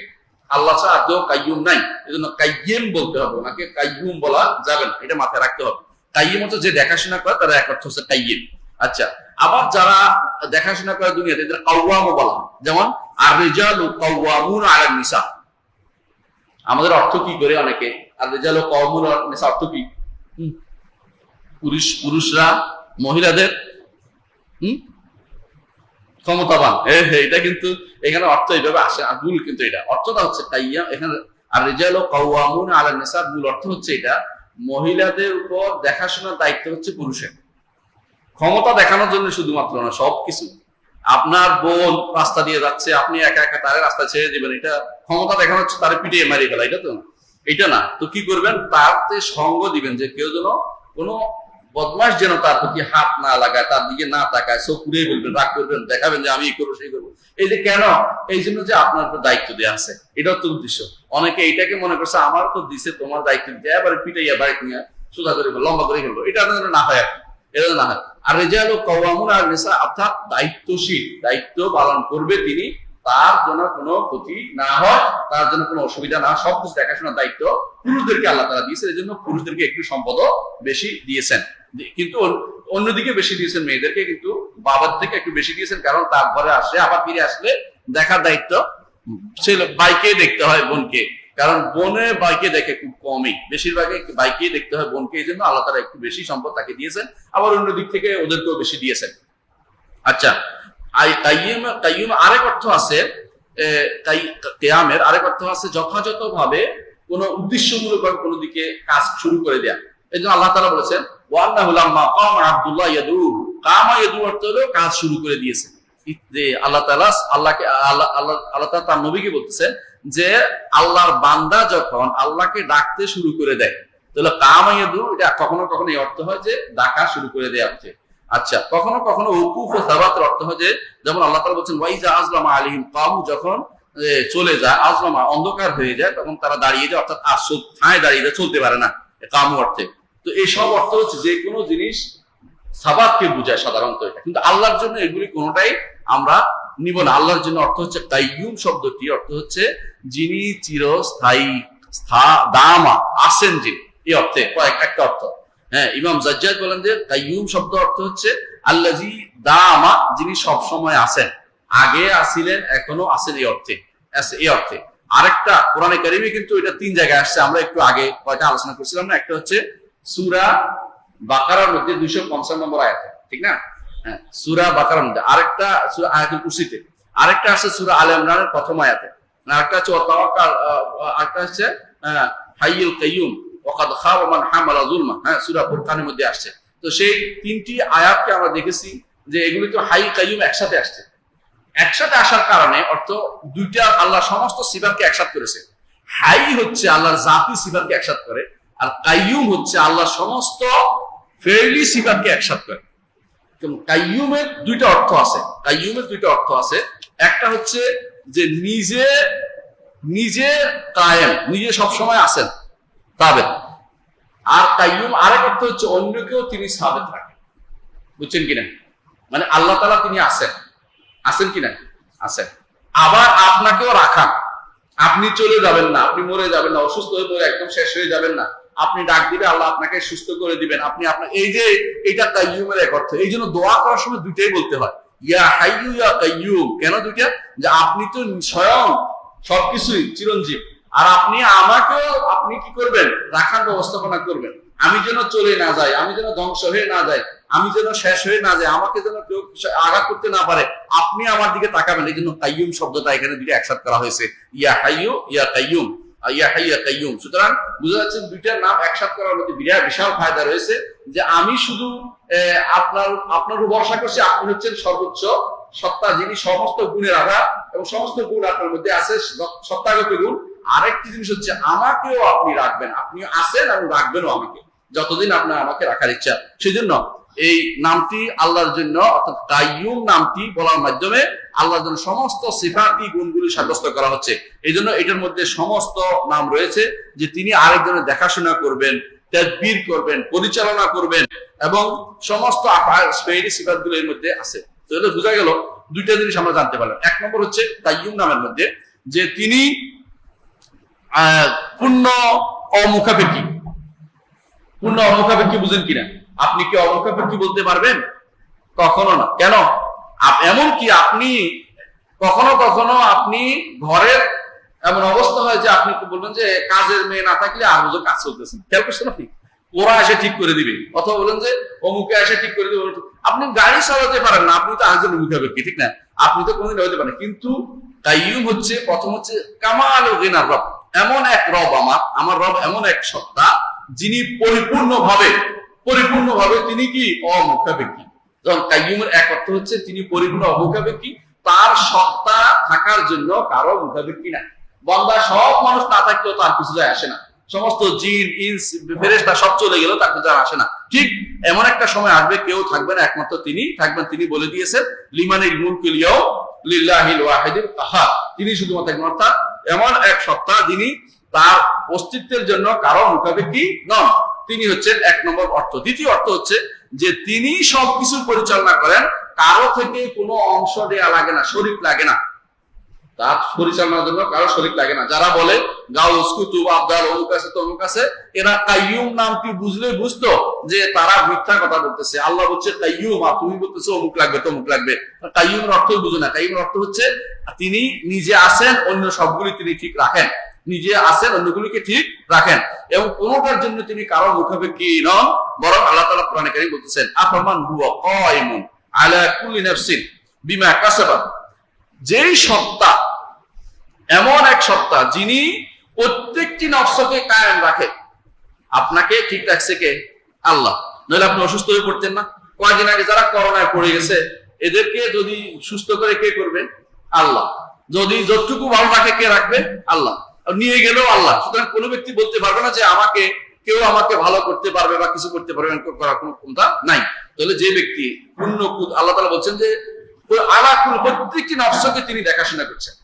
আল্লাহ ছাড়া কেউ কাইয়ুম নাই, এজন্য কাইয়িম বলতে হবে, ওনাকে কাইয়ুম বলা যাবে না, এটা মাথায় রাখতে হবে। কাইয়িম হচ্ছে যে দেখাশোনা করে, তার এক অর্থ হচ্ছে কাইয়িম। আচ্ছা, আবার যারা দেখাশোনা করে দুনিয়াতে, এদের কাওয়ামও বলা হয়, যেমন আর-রিজালু কাওয়ামুনা আলান নিসা। আমাদের অর্থ কি করে অনেকে, আর-রিজালু কাওয়ামুনা আলান নিসা অর্থ কি? পুরুষরা মহিলাদের ক্ষমতাবান। এটা কিন্তু এখানে অর্থ এইভাবে আসে, আর ভুল কিন্তু এটা অর্থটা হচ্ছে কাইয়াম এখানে। আর রিজালু কাওয়ামুনা আলা নিসা, মূল অর্থ হচ্ছে এটা মহিলাদের উপর দেখাশোনার দায়িত্ব হচ্ছে পুরুষের। ক্ষমতা দেখানোর জন্য শুধুমাত্র না, সবকিছু। আপনার বোন রাস্তা দিয়ে যাচ্ছে, আপনি একা একা তারে রাস্তা ছেড়ে দিবেন, এটা ক্ষমতা দেখানো হচ্ছে তারে পিটিয়ে মারিয়ে ফেলা, এটা তো না। এটা না, তো কি করবেন, তারতে সঙ্গ দিবেন যে কেউ যেন কোনো বদমাস যেন তার প্রতি হাত না লাগায়, তার দিকে না তাকায়, চোখ ঘুরিয়ে বলবেন, রাগ করবেন, দেখাবেন যে আমি এই করবো সেই করবো। এই যে কেন, এই জন্য যে আপনার উপর দায়িত্ব দেওয়া আছে, এটাও তো উদ্দেশ্য। অনেকে এইটাকে মনে করছে আমার তো দিছে তোমার দায়িত্ব দিতে, এবারে পিটাইয়া বাড়ি নিয়ে সোজা করে লম্বা করে ফেলবো, এটা না হয়, এটা না হয়। আর রিজালু কাওয়ামুনা আলা নিসা, অর্থাৎ দায়িত্বশীল, দায়িত্ব পালন করবে তিনি, তার জন্য কোনো ক্ষতি না হয়, তার জন্য কোনো অসুবিধা না, সবকিছু দেখাশোনার দায়িত্ব পুরুষদেরকে আল্লাহ তাআলা দিয়েছেন। এই জন্য পুরুষদেরকে একটু সম্পদও বেশি দিয়েছেন, কিন্তু অন্যদিকে বেশি দিয়েছেন মেয়েদেরকে, কিন্তু বাবার থেকে একটু বেশি দিয়েছেন, কারণ তার ঘরে আসলে আবার ফিরে আসলে দেখার দায়িত্ব ছেলে বাইকে দেখতে হয় বোনকে, কারণ বোনে বাইকে দেখে খুব কমই, বেশিরভাগই বাইকে দেখতে হয় বোনকে। এই জন্য আল্লাহ তাআলা একটু বেশি সম্পদ তাকে দিয়েছেন, আবার অন্য দিক থেকে ওদেরকেও বেশি দিয়েছেন। আচ্ছা, কাইয়ুম আরেক অর্থ আছে, কিয়ামের আরেক অর্থ আছে যথাযথভাবে কোন উদ্দেশ্যমূলক ভাবে কোনো দিকে কাজ শুরু করে দেয়া। এই জন্য আল্লাহ তাআলা বলেছেন ওয়ান্নাহু লাম্মা কামা আব্দুল্লাহ ইয়াদু, কামা ইয়াদু অর্থ হলো কাজ শুরু করে দিয়েছে। যে আল্লাহ তাআলা আল্লাহ তাআলা তার নবীকে বলতেছেন যে আল্লাহর বান্দা যখন আল্লাহকে ডাকতে শুরু করে দেয়, তাহলে কামা ইয়াদু, এটা কখনো কখনো এই অর্থ হয় যে ডাকা শুরু করে দেয়া অর্থে। আচ্ছা, কখনো কখনো উকুফ ও সাবাতের অর্থ হয় যে, যেমন আল্লাহ তাআলা বলছেন ওয়াইজা আজলামা আলাইহিম কামু, যখন চলে যায়, আজলামা অন্ধকার হয়ে যায়, তখন তারা দাঁড়িয়ে যায়, অর্থাৎ ঠায় দাঁড়িয়ে যায়, চলতে পারে না, কামু অর্থে। তো এই সব অর্থ হচ্ছে যে কোনো জিনিস সাবাতকে বোঝায় সাধারণত এটা, কিন্তু আল্লাহর জন্য এগুলি কোনোটাই আমরা নিব না। আল্লাহর জন্য অর্থ হচ্ছে কাইয়ুম শব্দটি অর্থ হচ্ছে যিনি চিরস্থায়ী, দামা আসেন যিনি, এই অর্থে একটা অর্থ। হ্যাঁ, ইমাম জাজ্জাজ বলেন যে কাইয়ুম শব্দ অর্থ হচ্ছে আল্লাযী দামা, যিনি সব সময় আছেন, আগে আসিলেন এখনো আছেন, এই অর্থে। এই অর্থে আরেকটা কোরআনে কারিমে কিন্তু এটা 3 জায়গায় আসছে, আমরা একটু আগে কয়টা আলোচনা করছিলাম না, একটা হচ্ছে সূরা বাকারার মধ্যে 250 নম্বর আয়াতে, ঠিক না? হ্যাঁ, সূরা বাকারার মধ্যে, আরেকটা সূরা আয়াতুল কুরসিতে, আরেকটা আছে সূরা আলে ইমরানের প্রথম আয়াতে, আরেকটা হচ্ছে ওয়াতাওয়াক্কাল, আরেকটা হচ্ছে হাইয়ুল কাইয়ুম ওয়াকাদ খাবা মান হামালা যুলমা, হ্যাঁ, সূরা ফুরকানের মধ্যে আসছে। তো সেই 3টি আয়াতকে আমরা দেখেছি যে এগুলি তো হাই কাইয়ুম একসাথে আসছে। একসাথে আসার কারণে অর্থ দুইটা, আল্লাহ সমস্ত সিফাতকে একসাথে করেছে। হাই হচ্ছে আল্লাহর জাতি সিফাতকে একসাথে করে, আর কাইয়ুম হচ্ছে আল্লাহ সমস্ত ফেইলি সিফাতকে একসাথে করে। কাইয়ুমের দুইটা অর্থ আছে, কাইয়ুমের দুইটা অর্থ আছে। একটা হচ্ছে যে নিজে কায়েম, নিজে সবসময় আছেন, সাবেত। আর কাইয়ুম আরেক অর্থ হচ্ছে অন্যকেও তিনি সাবেত রাখেন। বুঝছেন কিনা? মানে আল্লাহ তাআলা তিনি আছেন কিনা? আছেন। আবার আপনাকেও রাখান, আপনি চলে যাবেন না, আপনি মরে যাবেন না, অসুস্থ হয়ে পড়ে একদম শেষ হয়ে যাবেন না, আপনি ডাক দিবে আল্লাহ আপনাকে সুস্থ করে দিবেন, আপনি আপনার, এই যে এটা কাইয়ুমের এক অর্থ। এই জন্য দোয়া করার সময় দুইটাই বলতে হয়, ইয়া হাইয়ু ইয়া কাইয়ুম। কেন দুইটা? যে আপনি তো স্বয়ং সবকিছুই চিরঞ্জীব, আর আপনি আমাকেও আপনি কি করবেন, রাখার ব্যবস্থাপনা করবেন, আমি যেন চলে না যাই, আমি যেন ধ্বংস হয়ে না যাই, আমি যেন শেষ হয়ে না যাই, আমাকে যেন কেউ আঘাত করতে না পারে, আপনি আমার দিকে তাকাবেন। এই জন্য কাইয়ুম শব্দটা এখানে দুইটা একসাথে করা হয়েছে, ইয়া হাইয়ু ইয়া কাইয়ুম, ইয়া হাইয়ু ইয়া কাইয়ুম। সুতরাং বুঝা যাচ্ছে দুইটার নাম একসাথে করার মধ্যে বিশাল ফায়দা রয়েছে, যে আমি শুধু আপনার উপর ভরসা করছি, আপনি হচ্ছেন সর্বোচ্চ সত্তা, যিনি সমস্ত গুণের আধার, এবং সমস্ত গুণ আপনার মধ্যে আছে, সত্তাগত গুণ। আরেকটি জিনিস হচ্ছে আমাকেও আপনি রাখবেন, আপনি আছেন এবং রাখবেনও আমাকে, যতদিন আপনার আমাকে রাখার ইচ্ছা। সেই জন্য এই নামটি আল্লাহর জন্য, অর্থাৎ কাইয়ুম নামটি বলার মাধ্যমে আল্লাহর জন্য সমস্ত সিফাতি গুণগুলি সাব্যস্ত করা হচ্ছে। এই জন্য এটার মধ্যে সমস্ত নাম রয়েছে, যে তিনি আরেকজনের দেখাশোনা করবেন, তাদবীর করবেন, পরিচালনা করবেন, এবং সমস্ত সিফাতগুলো এর মধ্যে আছে। তো এটা বোঝা গেল, দুইটা জিনিস আমরা জানতে পারলাম। এক নম্বর হচ্ছে কাইয়ুম নামের মধ্যে যে তিনি পূর্ণ অমুখাপেক্ষী। পূর্ণ অমুখাপেক্ষী বুঝেন কিনা? আপনি কি অমুখাপেক্ষী বলতে পারবেন? কখনো না। কেন? এমনকি আপনি কখনো কখনো আপনি ঘরের এমন অবস্থা হয় যে আপনি বলবেন যে কাজের মেয়ে না থাকলে আর বুঝো কাজ চলতেছে, খেয়াল করছেন আপনি, ওরা এসে ঠিক করে দিবে, অথবা বলেন যে অমুকে এসে ঠিক করে দিবে। আপনি গাড়ি চালাতে পারেন না, আপনি তো আরেকজন মুখাপেক্ষী, ঠিক না? আপনি তো কোনোদিন হইতে পারেন, কিন্তু কাইয়ুম হচ্ছে প্রথম হচ্ছে কামাল গিনার রব, এমন এক রব আমার রব এমন এক সত্তা যিনি পরিপূর্ণভাবে তিনি কি অমুখাপেক্ষী। যখন কাইয়ুমের এক অর্থ হচ্ছে তিনি পরিপূর্ণ অমুখাপেক্ষী, তার সত্তা থাকার জন্য কারো মুখাপেক্ষী না। বান্দা সব মানুষ না থাকলেও তার কিছু যায় আসে না, সমস্ত জিন ইনস ফেরেশতা সব চলে গেল তার কিছু আসে না। ঠিক এমন একটা সময় আসবে কেউ থাকবে না, একমাত্র তিনি থাকবেন। তিনি বলে দিয়েছেন লিমানিল মুলকুল ইয়াউম লিল্লাহিল ওয়াহিদিল কাহার, তিনি শুধুমাত্র একজন, অর্থাৎ এমন এক সত্তা যিনি তার অস্তিত্বের জন্য কারো মুখাপেক্ষী নন। তিনি হচ্ছেন এক নম্বর অর্থ। দ্বিতীয় অর্থ হচ্ছে যে তিনি সবকিছু পরিচালনা করেন, কারো থেকে কোনো অংশ দেয়া লাগে না, শরীক লাগে না, তার পরিচালনার জন্য কারো শরীক লাগে না। যারা বলে গাউস কুতুব আবদাল অমুক আছে তমুক আছে, এরা কাইয়ুম নামটি বুঝলে বুঝতো যে তারা মিথ্যা কথা বলতেছে। আল্লাহ বলছে কাইয়ুম, আর তুমি বলতেছো অমুক লাগবে তমুক লাগবে। কাইয়ুমের অর্থ বুঝো না। কাইয়ুমের অর্থ হচ্ছে তিনি নিজে আছেন, অন্য সবগুলি তিনি ঠিক রাখেন, নিজে আছেন, অন্যগুলিকে ঠিক রাখেন, এবং কোনোটার জন্য তিনি কারো মুখাপেক্ষী নন। বরং আল্লাহ তাআলা কোরআনে কারীমে বলতেছেন আফামান হুয়া কায়িমুন আলা কুল্লি নাফসিন বিমা কাসাবাত, যেই সত্তা, এমন এক সত্তা যিনি প্রত্যেকটি নফসকে কায়েম রাখে। আপনাকে ঠিক রাখছে কে? আল্লাহ। নইলে আপনি অসুস্থ হয়ে পড়তেন না। কয়েকদিন আগে যারা করোনায় পড়ে গেছে, এদেরকে যদি সুস্থ করে কে করবেন? আল্লাহ। যদি যতটুকু ভালো রাখে কে রাখবে? আল্লাহ। নিয়ে গেলেও আল্লাহ। সুতরাং কোনো ব্যক্তি বলতে পারবে না যে কেউ আমাকে ভালো করতে পারবে বা কিছু করতে পারবে, করার কোনো ক্ষমতা নাই। তাহলে যে ব্যক্তি আল্লাহ তাআলা বলছেন যে প্রত্যেকটি নফসকে তিনি দেখাশোনা করছেন,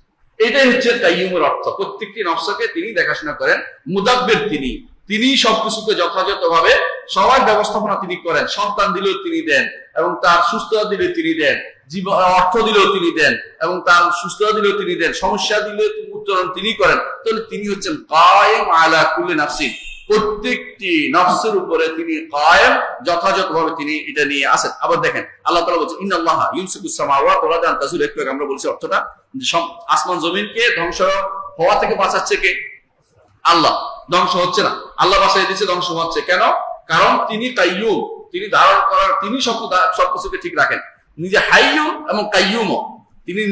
এটাই হচ্ছে কাইয়ুমের অর্থ। প্রত্যেকটি নফসকে তিনি দেখাশোনা করেন। মুদাব্বির তিনি সবকিছুকে যথাযথভাবে সবার ব্যবস্থাপনা তিনি করেন। সন্তান দিলেও তিনি দেন, এবং তার সুস্থতা দিলে তিনি দেন, জীবন অর্থ দিলেও তিনি দেন, এবং তার সুস্থতা দিলেও তিনি দেন, সমস্যা দিলে উত্তরণ তিনি করেন। তাহলে তিনি হচ্ছেন কায়েম আলা কুল্লি নাফসিন, প্রত্যেকটি নফসের উপরে তিনি কায়েম, যথাযথভাবে তিনি এটা নিয়ে আসেন। আবার দেখেন আল্লাহ তাআলা বলছেন ইন্নাল্লাহা ইউমসিকুস সামাওয়াতি ওয়াল আরদা আন তাযুলা, একটু আমরা বলছি অর্থটা, আসমান জমিনকে ধ্বংস হওয়া থেকে বাঁচাচ্ছে কে? আল্লাহ। ধ্বংস হচ্ছে না, আল্লাহ বাঁচিয়ে দিচ্ছে, ধ্বংস হচ্ছে কেন? কারণ তিনি কাইয়ুম, তিনি ধারণ করার, তিনি সবকিছুকে ঠিক রাখেন। নিজে হাইয়ুম এবং কাইয়ুমও, তিনি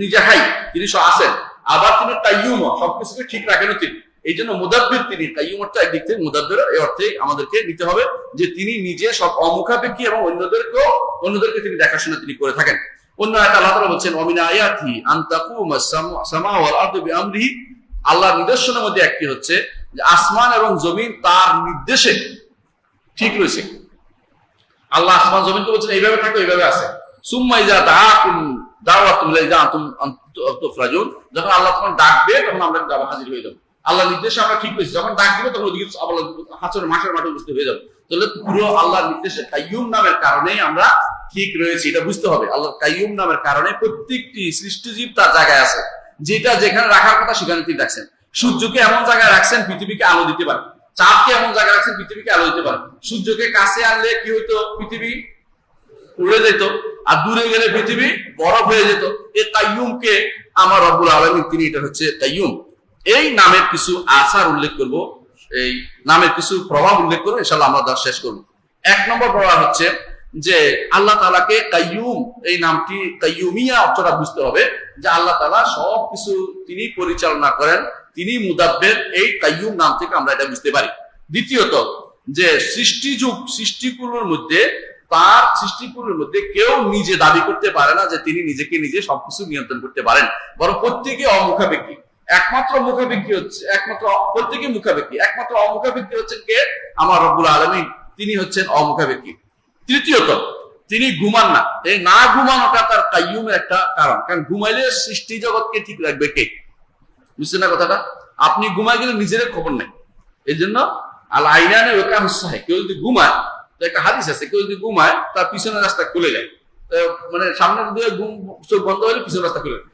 নিজে হাই, তিনি আছেন, আবার তিনি কাইয়ুমও, সবকিছুকে ঠিক রাখেন তিনি। এই জন্য মুদাব্বির তিনি। কাইয়ুম অর্থ একদিক থেকে মুদাব্বির, এই অর্থে আমাদেরকে নিতে হবে যে তিনি নিজে সব অমুখাপেক্ষী এবং অন্যদেরকে তিনি দেখাশোনা তিনি করে থাকেন। অন্য আয়াতে আল্লাহ তাআলা বলছেন ওয়া মিন আয়াতিহি আন তাকুমাস সামাউ ওয়াল আরদু বিআমরিহি, আল্লাহর নিদর্শনের মধ্যে একটি হচ্ছে যে আসমান এবং জমিন তার নির্দেশে ঠিক রয়েছে। আল্লাহ আসমান জমিনকে বলছেন এইভাবে থাকো, এইভাবে আছে। সুম্মা ইযা দাআকুম দাওয়াতুম লাইযা আনতুম তুফরাজুন, যখন আল্লাহ তখন ডাকবে তখন আমরা হাজির হয়ে যাব। আল্লাহ নির্দেশে আমরা ঠিক হয়েছি, যখন ডাক দিবে তখন ওদিকে হাসরের মাঠের মাঠে উপস্থিত হয়ে যাবে। তাহলে পুরো আল্লাহর নির্দেশে কাইয়ুম নামের কারণেই আমরা ঠিক রয়েছি, এটা বুঝতে হবে। আল্লাহর কাইয়ুম নামের কারণে প্রত্যেকটি সৃষ্টিজীব তার জায়গায় আছে, যেটা যেখানে রাখার কথা সেখানে তিনি রাখছেন। সূর্যকে এমন জায়গায় রাখছেন পৃথিবীকে আলো দিতে পারে, চাঁদকে এমন জায়গায় রাখছেন পৃথিবীকে আলো দিতে পারে। সূর্যকে কাছে আনলে কি হইতো? পৃথিবী উড়ে যেত, আর দূরে গেলে পৃথিবী বরফ হয়ে যেত। এই কাইয়ুমকে আমার রব্বুল আলামিন, তিনি এটা হচ্ছে কাইয়ুম। এই নামের কিছু আসার উল্লেখ করব, এই নামের কিছু প্রভাব উল্লেখ করবো, ইনশাআল্লাহ আমরা দশ শেষ করবো। এক নম্বর প্রভাব হচ্ছে যে আল্লাহ তাআলাকে কাইয়ুম, এই নামটি কাইয়ুমিয়া অর্থটা বুঝতে হবে যে আল্লাহ তাআলা সবকিছু তিনি পরিচালনা করেন, তিনি মুদাব্বির। এই কাইয়ুম নাম থেকে আমরা এটা বুঝতে পারি। দ্বিতীয়ত যে সৃষ্টিকুলের মধ্যে কেউ নিজে দাবি করতে পারে না যে তিনি নিজেকে নিজে সবকিছু নিয়ন্ত্রণ করতে পারেন, বরং প্রত্যেকে অমুখাপেক্ষী। প্রত্যেকে মুখাপেক্ষী, একমাত্র অমুখাপেক্ষী হচ্ছেন কে? আমার রব্বুল আলামিন, তিনি হচ্ছেন অমুখাপেক্ষী। তৃতীয়ত তিনি ঘুমান না। এই না ঘুমানোটা তার কাইয়ুমের একটা কারণ, কারণ ঘুমাইলে সৃষ্টি জগৎকে ঠিক রাখবে কে? বুঝছেন না কথাটা? আপনি ঘুমাই গেলে নিজের খবর নেই। এই জন্য আল আইনানে ওকা হুসাহে, কেউ যদি ঘুমায়, তো একটা হাদিস আছে, কেউ যদি ঘুমায় তার পিছনের রাস্তা খুলে যায়, মানে সামনের দিকে ঘুম চোখ বন্ধ হলে পিছনের রাস্তা খুলে যায়।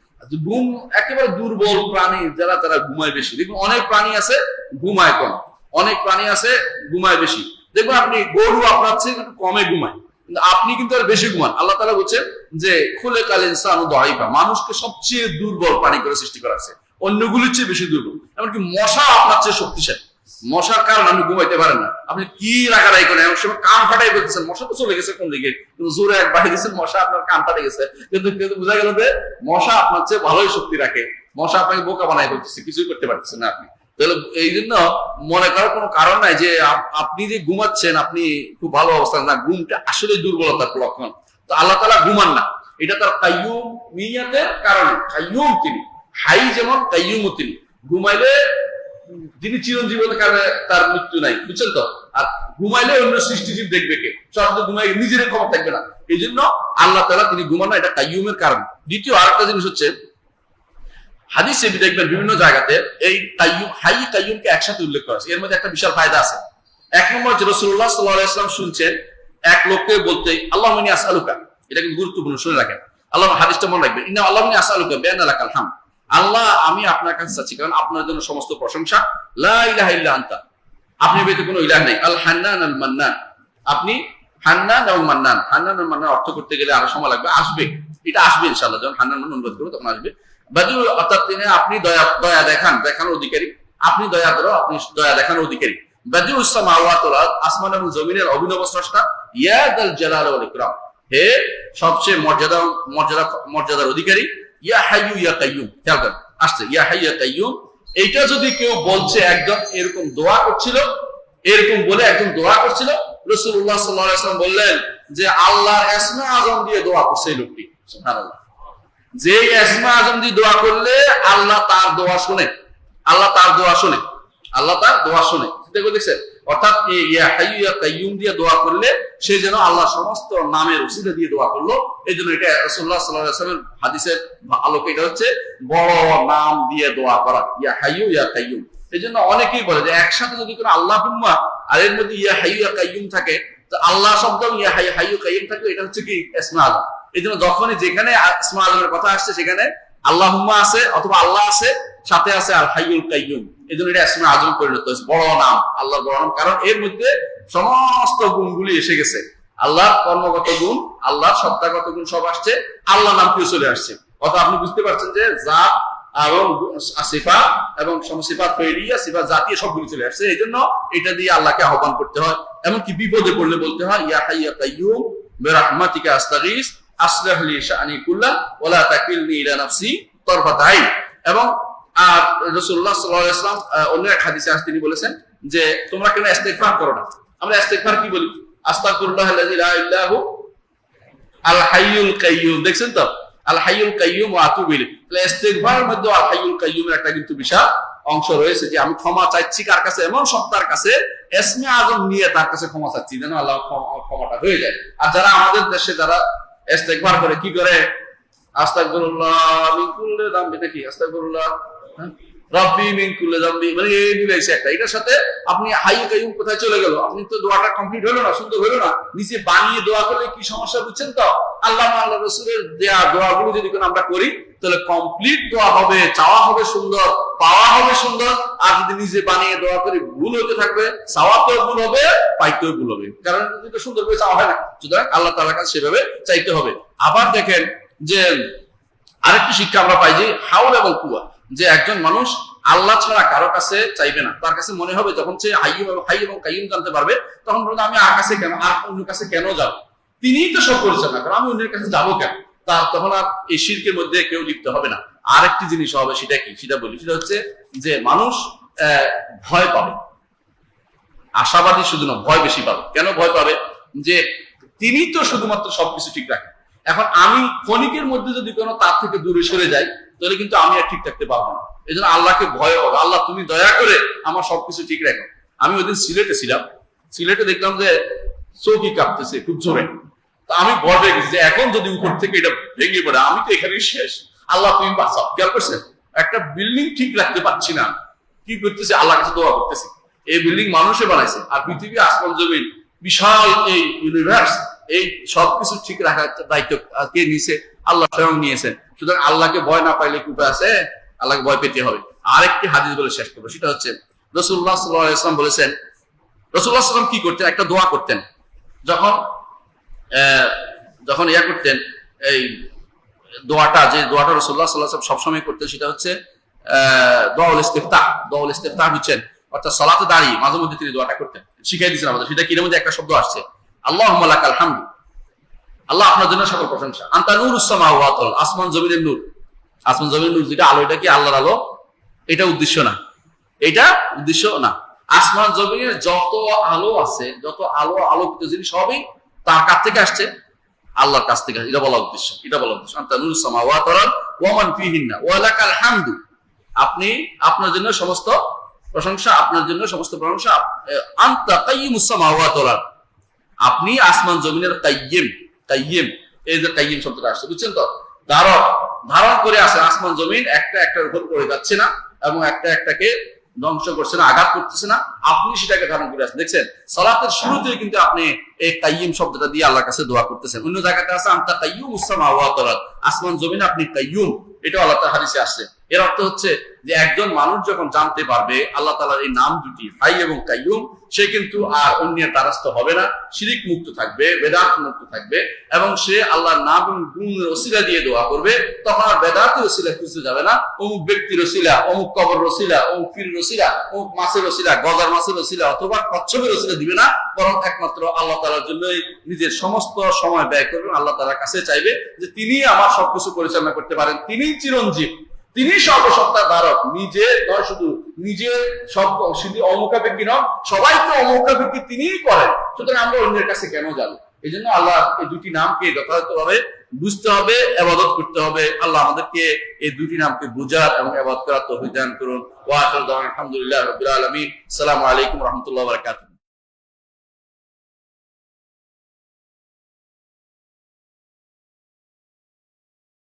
ঘুম একেবারে দুর্বল প্রাণী যারা, তারা ঘুমায় বেশি। দেখুন অনেক প্রাণী আছে ঘুমায় কম, অনেক প্রাণী আছে ঘুমায় বেশি। দেখুন আপনি গরু আপনার চেয়ে একটু কমে ঘুমায়, কিন্তু আপনি কিন্তু আর বেশি ঘুমান। আল্লাহ তাআলা বলছেন যে খুলিকাল ইনসানু দাঈফা, মানুষকে সবচেয়ে দুর্বল প্রাণী করে সৃষ্টি করা আছে, অন্যগুলির চেয়ে বেশি দুর্বল। এমনকি মশা আপনার চেয়ে শক্তিশালী। মশার কারণে আপনি ঘুমাইতে পারেন না, আপনি কি রাগারাগি করেন, এমন সময় কান ফাটাই ফেলতেছেন, মশা তো চলে গেছে কোন দিকে, কিন্তু জোরে এক বাড়ি দিচ্ছেন, মশা আপনার কান ফাটে গেছে, কিন্তু বোঝা গেল যে মশা আপনার চেয়ে ভালোই শক্তি রাখে, মশা আপনাকে বোকা বানাই ফেলতেছে, কিছুই করতে পারতেছেন না আপনি। তাহলে এই জন্য মনে করার কোনো কারণ নাই যে আপনি যে ঘুমাচ্ছেন আপনি খুব ভালো অবস্থা না, ঘুমটা আসলে দুর্বলতার লক্ষণ। তো আল্লাহ তাআলা ঘুমান না, এটা তার কাইয়ুমিয়াতের কারণে। কাইয়ুম তিনি, হাই যেমন কাইয়ুমও তিনি। ঘুমাইলে যিনি চিরঞ্জীবনের কারণে তার মৃত্যু নাই, বুঝছেন তো। আর ঘুমাইলে অন্য সৃষ্টিজীব দেখবে কে, সব ঘুমাই নিজের ক্ষমতা থাকবে না। এই জন্য আল্লাহ তাআলা তিনি ঘুমান না, এটা কাইয়ুমের কারণ। দ্বিতীয় আরেকটা জিনিস হচ্ছে, হাদিসে দেখবেন বিভিন্ন জায়গাতে এই কাইয়ুম, হাই কাইয়ুমকে একসাথে উল্লেখ করা আছে। এর মধ্যে একটা বিশাল ফায়দা আছে। এক নম্বর যে রাসূলুল্লাহ সাল্লাল্লাহু আলাইহি ওয়াসাল্লাম শুনছেন এক লোককে বলতে, আল্লাহুম্মা ইন্নী আসআলুকা, এটা কিন্তু গুরুত্বপূর্ণ, শুনে রাখেন, আল্লাহ হাদিসটা মনে রাখবেন, ইন্না আল্লাহুম্মা ইন্নী আসআলুকা বিআন্না লাকাল হামদ, আল্লাহ আমি আপনার কাছে চাচ্ছি, কারণ আপনার জন্য সমস্ত প্রশংসা, লা ইলাহা ইল্লা আনতা, আপনি ব্যতীত কোনো ইলাহ নেই, আল হান্নান আল মান্নান, আপনি হান্নান এবং মান্নান। হান্নান এবং মান্নান অর্থ করতে গেলে আরো সময় লাগবে, আসবে, এটা আসবে ইনশাআল্লাহ, যখন হান্নান মান্নান অনুবাদ করবো তখন আসবে। বাদিউল, অর্থাৎ তিনি আপনি দয়া দেখানোর অধিকারী, আপনি দয়া করো, আপনি দয়া দেখানোর অধিকারী। বাদিউস সামাওয়াতি ওয়াল আরদ, আসমান এবং জমিনের অভিনব স্রষ্টা, ইয়া দাল জালাল ওয়াল ইকরাম, হে সবচেয়ে মর্যাদার অধিকারী, ইয়া হাইয়ু ইয়া কাইয়ুম, খেয়াল করেন আসছে ইয়া হাইয়ু ইয়া কাইয়ুম। এইটা যদি কেউ বলছে, একজন এরকম দোয়া করছিল, এরকম বলে একজন দোয়া করছিল, রাসূলুল্লাহ সাল্লাল্লাহু আলাইহি ওয়াসাল্লাম বললেন যে আল্লাহর ইসমে আযম দিয়ে দোয়া করছে এই লোকটি, সুবহানাল্লাহ। যে ইসমে আযম দিয়ে দোয়া করলে আল্লাহ তার দোয়া শুনে, আল্লাহ তার দোয়া শুনে, আল্লাহ তার দোয়া শুনে, দেখো দেখছেন। অর্থাৎ ইয়া হাইয়ু ইয়া কাইয়ুম দিয়ে দোয়া করলে সে যেন আল্লাহ সমস্ত নামের ওসিলা দিয়ে দোয়া করলো। এই জন্য এটা রাসূলুল্লাহ সাল্লাল্লাহু আলাইহি ওয়াসাল্লামের হাদিসের আলোকে এটা হচ্ছে বড় নাম দিয়ে দোয়া করা, ইয়া হাইয়ু ইয়া কাইয়ুম। এই জন্য অনেকেই বলে যে একসাথে যদি কোনো আল্লাহুম্মা আর এর মধ্যে ইয়া হাইয়ু ইয়া কাইয়ুম থাকে, তো আল্লাহ শব্দ ইয়া হাইয়ু কাইয়ুম থাকে, এটা হচ্ছে কি ইসমে আযম। এই জন্য যখনই যেখানে ইসমে আযমের কথা আসছে সেখানে আল্লাহুম্মা আছে অথবা আল্লাহ আছে, সাথে আছে আল হাইয়ুল কাইয়ুম। এই জন্য এটা ইসমে আযম পরিণত হয়েছে, বড় নাম, আল্লাহর বড় নাম, কারণ এর মধ্যে সমস্ত গুণগুলি এসে গেছে। আল্লাহর কর্মগত গুণ, আল্লাহর সত্তাগত গুণ সব আসছে, আল্লাহ নামটিও চলে আসছে। অর্থাৎ আপনি বুঝতে পারছেন যে জাত এবং সিফাত এবং সিফাত ফেইলিয়া, সিফাত জাতীয় সবগুলো চলে আসছে। এই জন্য এটা দিয়ে আল্লাহকে আহ্বান করতে হয়। এমনকি বিপদে পড়লে বলতে হয় ইয়া হাইয়ু ইয়া কাইয়ুম বিরাহমাতিকা আস্তাগীস আসলিহ লি শা'নি কুল্লা ওয়া লা তাকিলনি ইলা নাফসি তারফাত আইন। এবং রাসূলুল্লাহ সাল্লাল্লাহু আলাইহি ওয়াসাল্লাম অন্য এক হাদিসে তিনি বলেছেন যে তোমরা কেন ইস্তিগফার করো না। আমরা ইস্তিগফার কি বলি? আস্তাগফিরুল্লাহাল্লাযী লা ইলাহা ইল্লা হু আল হাইয়ুল কাইয়ুম, দেখছেন তো, আল হাইয়ুল কাইয়ুম ওয়া আতুবু ইলাইহি। তাহলে ইস্তিগফারের মধ্যে আল হাইয়ুল কাইয়ুমের একটা কিন্তু বিশাল অংশ রয়েছে, যে আমি ক্ষমা চাইছি কার কাছে? এমন সত্তার কাছে, ইসমে আযম নিয়ে তার কাছে ক্ষমা চাচ্ছি, যেন আল্লাহ ক্ষমাটা হয়ে যায়। আর যারা আমাদের দেশে যারা ইস্তিগফার করে কি করে? আস্তাগফিরুল্লাহ মিন কুল্লি যামবি, নাকি আস্তাগফিরুল্লাহ রাব্বি মিন কুল্লি যামবি, মানে এই মিলাইছে একটা। এটার সাথে আপনি হাইয়ু কাইয়ুম কোথায় চলে গেল? আপনি তো দোয়াটা কমপ্লিট হলো না, সুন্দর হলো না। নিচে বানিয়ে দোয়া করলে কি সমস্যা বুঝছেন তো? আল্লাহ রাসূলের দেয়া দোয়াগুলো যদি কোনো আমরা করি তাহলে কমপ্লিট দোয়া হবে, চাওয়া হবে সুন্দর, পাওয়া হবে সুন্দর। আর যদি নিজে বানিয়ে দোয়া করি ভুল হতে থাকবে, চাওয়াতেও ভুল হবে, পাইতেও ভুল হবে, কারণ এটা সুন্দর করে চাওয়া হয় না। সুতরাং আল্লাহ তাআলার কাছে সেভাবে চাইতে হবে। আবার দেখেন যে আরেকটি শিক্ষা আমরা পাই যে হাউল এবং কুয়া, যে একজন মানুষ আল্লাহ ছাড়া কারো কাছে চাইবে না। তার কাছে মনে হবে যখন সে হাই এবং কাইয়ুম জানতে পারবে, তখন বলবে আমি আর কাছে কেন, আর অন্য কাছে কেন যাব? তিনিই তো সব করেছেন না, কারণ আমি অন্যের কাছে যাবো কেন? তার তখন আর এই শিরকের মধ্যে কেউ লিপ্ত হবে না। আরেকটি জিনিস হবে, সেটা কি? সেটা বলি, সেটা হচ্ছে যে মানুষ ভয় পাবে। আশাবাদী শুধু না, ভয় বেশি পাবে। কেন ভয় পাবে? যে তিনি তো শুধুমাত্র সবকিছু ঠিক রাখেন। এখন আমি ক্ষণিকের মধ্যে যদি কোনো তার থেকে দূরে সরে যাই, তাহলে কিন্তু আমি আর ঠিক থাকতে পারবো না। এই জন্য আল্লাহকে ভয় হবে, আল্লাহ তুমি দয়া করে আমার সবকিছু ঠিক রাখো। আমি ওই দিন সিলেটে ছিলাম, সিলেটে দেখলাম যে চৌকি কাঁপতেছে খুব জোরে। তা আমি ভয় পেয়ে গেছি যে এখন যদি উপর থেকে এটা ভেঙে পড়ে আমি তো এখানেই শেষ, আল্লাহ তুমি বাঁচাও। খেয়াল করছেন? একটা বিল্ডিং ঠিক রাখতে পারছি না, কি করতেছি? আল্লাহর কাছে দোয়া করতেছি। এই বিল্ডিং মানুষে বানাইছে, আর পৃথিবী আসমান জমিন বিশাল এই ইউনিভার্স, এই সবকিছু ঠিক রাখার দায়িত্ব কে নিয়েছে? আল্লাহ স্বয়ং নিয়েছেন। সুতরাং আল্লাহকে ভয় না পাইলে কি উপায় আছে? আল্লাহকে ভয় পেতে হবে। আরেকটি হাদিস বলে শেষ করবো, সেটা হচ্ছে রাসূলুল্লাহ সাল্লাল্লাহু আলাইহি ওয়াসাল্লাম বলেছেন, রাসূলুল্লাহ সাল্লাল্লাহু আলাইহি ওয়াসাল্লাম কি করতেন? একটা দোয়া করতেন যখন ইয়া করতেন, এই দোয়াটা, যে দোয়াটা রাসূলুল্লাহ সাল্লাল্লাহু আলাইহি ওয়াসাল্লাম সবসময় করতেন, সেটা হচ্ছে দুআউল ইস্তিফতাহ। দুআউল ইস্তিফতাহ হচ্ছেন অর্থাৎ সালাতে দাঁড়িয়ে মাঝে মধ্যে তিনি দোয়াটা করতেন, শিখাই দিয়েছেন আমাদের। সেটা কিনের মধ্যে একটা শব্দ আসছে, আল্লাহুম্মা লাকাল হামদু, আল্লাহ আপনার জন্য সকল প্রশংসা। আনতা নূরুস সামাওয়াতি ওয়াল আরদ, আসমান জমিনের নূর। আসমান জমিনের নূর যেটা আলো, এটা কি আল্লাহর আলো? এটা উদ্দেশ্য না, এটা উদ্দেশ্য না। আসমান জমিনের যত আলো আছে, যত আলো আলোকিত জিনিস সবই তার কাছ থেকে আসছে, আল্লাহর কাছ থেকে। এটা বলা উদ্দেশ্য, এটা বলা উদ্দেশ্য। আনতা নূরুস সামাওয়াতি ওয়াল আরদ ওয়া মান ফিহিন্না ওয়া লাকাল হামদু, আপনি, আপনার জন্য সমস্ত প্রশংসা, আপনার জন্য সমস্ত প্রশংসা। আনতা কাইয়্যিমুস সামাওয়াতি ওয়াল আরদ, আপনি আসমান জমিনের কাইয়্যিম। কাইয়্যিম, এই যে কাইয়্যিম শব্দটা আসছে, বুঝছেন তো? ধারক, ধারণ করে আসে আসমান জমিন, একটা একটার উপর পড়ে যাচ্ছে না এবং একটা একটাকে ধ্বংস করছে না, আঘাত করতেছে না, আপনি সেটাকে ধারণ করে আসেন। দেখছেন সালাতের শুরুতেই কিন্তু আপনি এই কাইয়্যিম শব্দটা দিয়ে আল্লাহর কাছে দোয়া করতেছেন। অন্য জায়গাতে আছে আনতা কাইয়্যুমুস সামাওয়াতি ওয়াল আরদ, আসমান জমিন আপনি কাইয়্যুম, এটা আল্লাহ তাআলার হাদিসে আসছে। এর অর্থ হচ্ছে যে একজন মানুষ যখন জানতে পারবে আল্লাহ তাআলার এই নাম দুটি হাই এবং কাইয়্যুম, সে কিন্তু আর অন্যের দ্বারস্থ হবে না, শিরিক মুক্ত থাকবে, বেদাত মুক্ত থাকবে, এবং সে আল্লাহর নাম এবং গুণের ওসিলা দিয়ে দোয়া করবে। তখন আর বেদাতের ওসিলা খুঁজতে যাবে না, অমুক ব্যক্তির ওসিলা, অমুক কবর ওসিলা, অমুক পীর ওসিলা, অমুক মাছের ওসিলা, গজার মাছের ওসিলা অথবা কচ্ছপের ওসিলা দিবে না, বরং একমাত্র আল্লাহ তাআলার জন্যই নিজের সমস্ত সময় ব্যয় করবেন। আল্লাহ তাআলার কাছে চাইবে যে তিনি আমার সবকিছু পরিচালনা করতে পারেন, তিনি চিরঞ্জীব, তিনি সর্বসত্তার ধারক, নিজে নয় শুধু, নিজে সব শুধু অমুখাপেক্ষী নয়, সবাইকে অমুখাপেক্ষী তিনিই করেন। সুতরাং আমরা অন্যের কাছে কেন যাবো? এই জন্য আল্লাহ এই দুটি নামকে যথাযথভাবে বুঝতে হবে, ইবাদত করতে হবে। আল্লাহ আমাদেরকে এই দুটি নামকে বুঝার এবং ইবাদত করার তৌফিক দান করুন। ওয়া আখিরু দাওয়ানা আলহামদুলিল্লাহি রাব্বিল আলামিন। আসসালামু আলাইকুম ওয়া রাহমাতুল্লাহি ওয়া বারাকাতুহু।